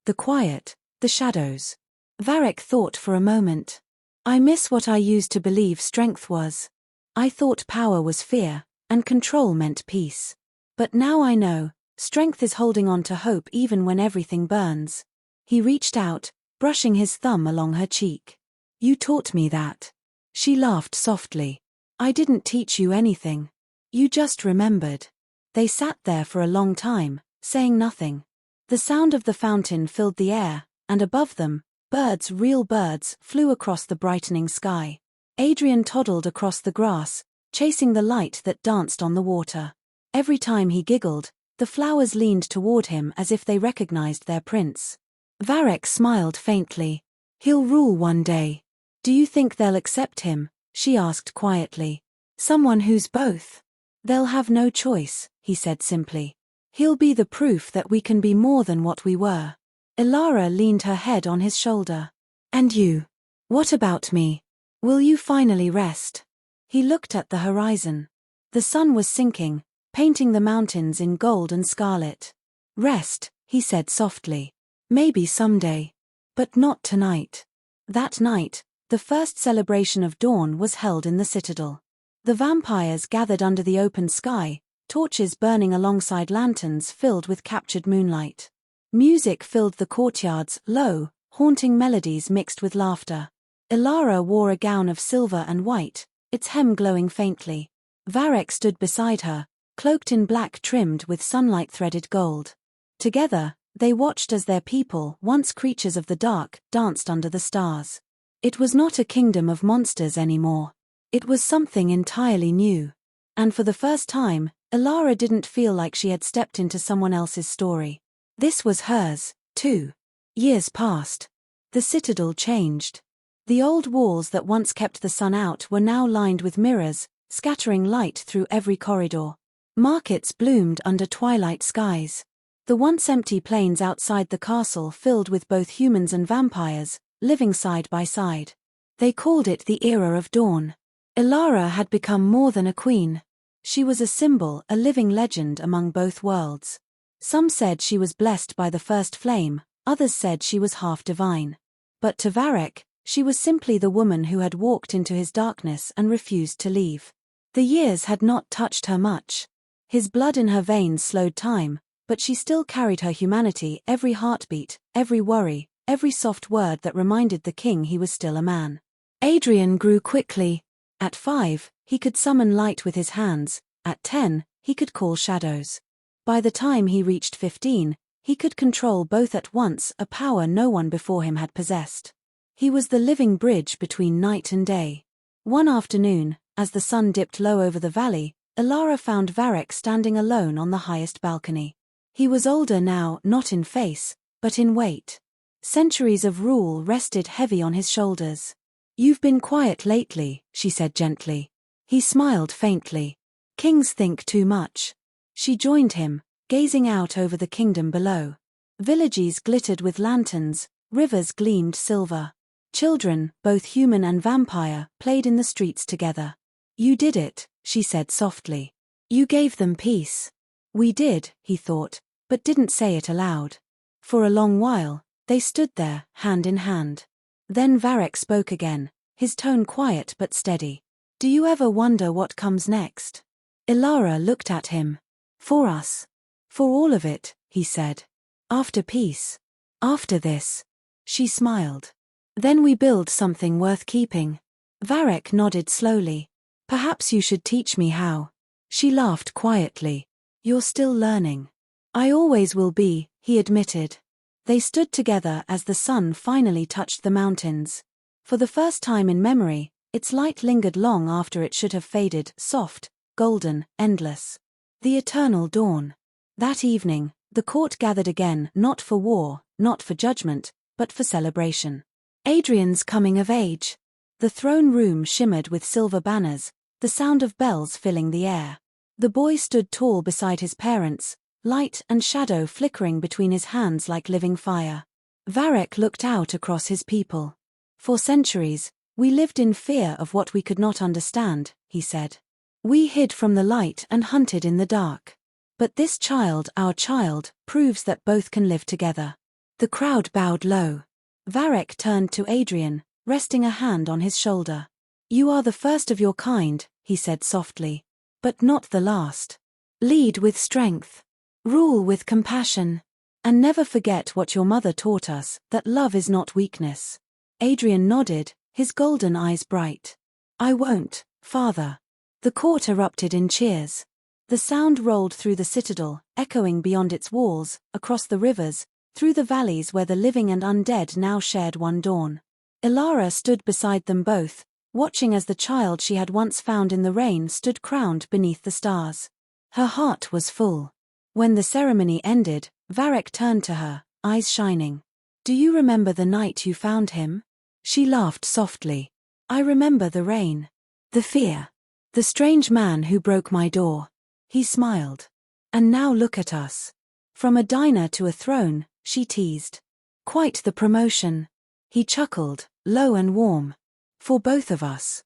The quiet, the shadows. Varek thought for a moment. I miss what I used to believe strength was. I thought power was fear, and control meant peace. But now I know, strength is holding on to hope even when everything burns. He reached out, brushing his thumb along her cheek. You taught me that. She laughed softly. I didn't teach you anything. You just remembered. They sat there for a long time, saying nothing. The sound of the fountain filled the air, and above them, birds, real birds, flew across the brightening sky. Adrian toddled across the grass, chasing the light that danced on the water. Every time he giggled, the flowers leaned toward him as if they recognized their prince. Varek smiled faintly. He'll rule one day. Do you think they'll accept him? She asked quietly. Someone who's both. They'll have no choice, he said simply. He'll be the proof that we can be more than what we were. Ilara leaned her head on his shoulder. And you? What about me? Will you finally rest? He looked at the horizon. The sun was sinking, painting the mountains in gold and scarlet. Rest, he said softly. Maybe someday. But not tonight. That night, the first celebration of dawn was held in the citadel. The vampires gathered under the open sky, torches burning alongside lanterns filled with captured moonlight. Music filled the courtyards, low, haunting melodies mixed with laughter. Ilara wore a gown of silver and white, its hem glowing faintly. Varek stood beside her, cloaked in black trimmed with sunlight-threaded gold. Together, they watched as their people, once creatures of the dark, danced under the stars. It was not a kingdom of monsters anymore. It was something entirely new. And for the first time, Ilara didn't feel like she had stepped into someone else's story. This was hers, too. Years passed. The citadel changed. The old walls that once kept the sun out were now lined with mirrors, scattering light through every corridor. Markets bloomed under twilight skies. The once empty plains outside the castle filled with both humans and vampires, living side by side. They called it the era of dawn. Ilara had become more than a queen. She was a symbol, a living legend among both worlds. Some said she was blessed by the first flame, others said she was half divine. But to Varek, she was simply the woman who had walked into his darkness and refused to leave. The years had not touched her much. His blood in her veins slowed time, but she still carried her humanity, every heartbeat, every worry, every soft word that reminded the king he was still a man. Adrian grew quickly. At 5, he could summon light with his hands. At 10, he could call shadows. By the time he reached 15, he could control both at once, a power no one before him had possessed. He was the living bridge between night and day. One afternoon, as the sun dipped low over the valley, Ilara found Varek standing alone on the highest balcony. He was older now, not in face, but in weight. Centuries of rule rested heavy on his shoulders. "You've been quiet lately," she said gently. He smiled faintly. "Kings think too much." She joined him, gazing out over the kingdom below. Villages glittered with lanterns, rivers gleamed silver. Children, both human and vampire, played in the streets together. "You did it," she said softly. "You gave them peace." "We did," he thought, but didn't say it aloud. For a long while, they stood there, hand in hand. Then Varek spoke again, his tone quiet but steady. "Do you ever wonder what comes next?" Ilara looked at him. "For us. For all of it," he said. "After peace. After this." She smiled. "Then we build something worth keeping." Varek nodded slowly. "Perhaps you should teach me how." She laughed quietly. "You're still learning." "I always will be," he admitted. They stood together as the sun finally touched the mountains. For the first time in memory, its light lingered long after it should have faded, soft, golden, endless. The eternal dawn. That evening, the court gathered again, not for war, not for judgment, but for celebration. Adrian's coming of age. The throne room shimmered with silver banners, the sound of bells filling the air. The boy stood tall beside his parents, light and shadow flickering between his hands like living fire. Varek looked out across his people. "For centuries, we lived in fear of what we could not understand," he said. "We hid from the light and hunted in the dark. But this child, our child, proves that both can live together." The crowd bowed low. Varek turned to Adrian, resting a hand on his shoulder. "You are the first of your kind," he said softly. "But not the last. Lead with strength. Rule with compassion. And never forget what your mother taught us, that love is not weakness." Adrian nodded, his golden eyes bright. "I won't, father." The court erupted in cheers. The sound rolled through the citadel, echoing beyond its walls, across the rivers, through the valleys where the living and undead now shared one dawn. Ilara stood beside them both, watching as the child she had once found in the rain stood crowned beneath the stars. Her heart was full. When the ceremony ended, Varek turned to her, eyes shining. "Do you remember the night you found him?" She laughed softly. "I remember the rain. The fear. The strange man who broke my door." He smiled. "And now look at us. From a diner to a throne," she teased. "Quite the promotion." He chuckled, low and warm. "For both of us."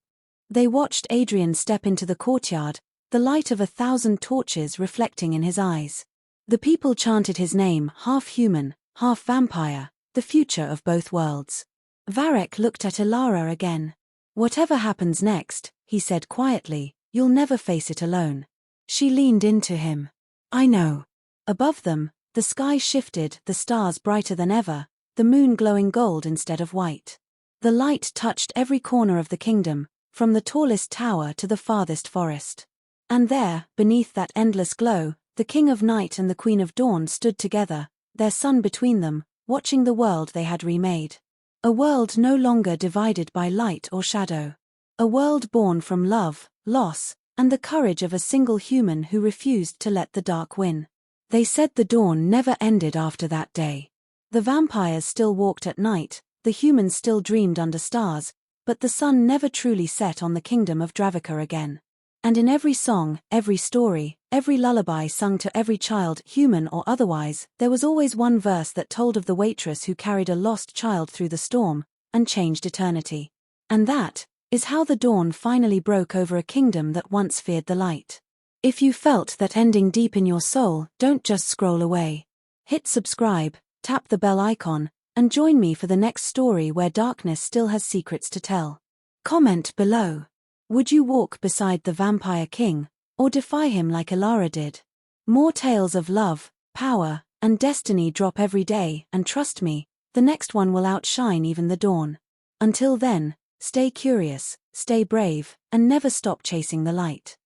They watched Adrian step into the courtyard, the light of 1,000 torches reflecting in his eyes. The people chanted his name, half human, half vampire, the future of both worlds. Varek looked at Ilara again. "Whatever happens next," he said quietly, "you'll never face it alone." She leaned into him. "I know." Above them, the sky shifted, the stars brighter than ever, the moon glowing gold instead of white. The light touched every corner of the kingdom, from the tallest tower to the farthest forest. And there, beneath that endless glow, the King of Night and the Queen of Dawn stood together, their son between them, watching the world they had remade. A world no longer divided by light or shadow. A world born from love, loss, and the courage of a single human who refused to let the dark win. They said the dawn never ended after that day. The vampires still walked at night, the humans still dreamed under stars, but the sun never truly set on the kingdom of Dravica again. And in every song, every story, every lullaby sung to every child, human or otherwise, there was always one verse that told of the waitress who carried a lost child through the storm and changed eternity. And that is how the dawn finally broke over a kingdom that once feared the light. If you felt that ending deep in your soul, don't just scroll away. Hit subscribe, tap the bell icon, and join me for the next story where darkness still has secrets to tell. Comment below. Would you walk beside the Vampire King, or defy him like Ilara did? More tales of love, power, and destiny drop every day, and trust me, the next one will outshine even the dawn. Until then, stay curious, stay brave, and never stop chasing the light.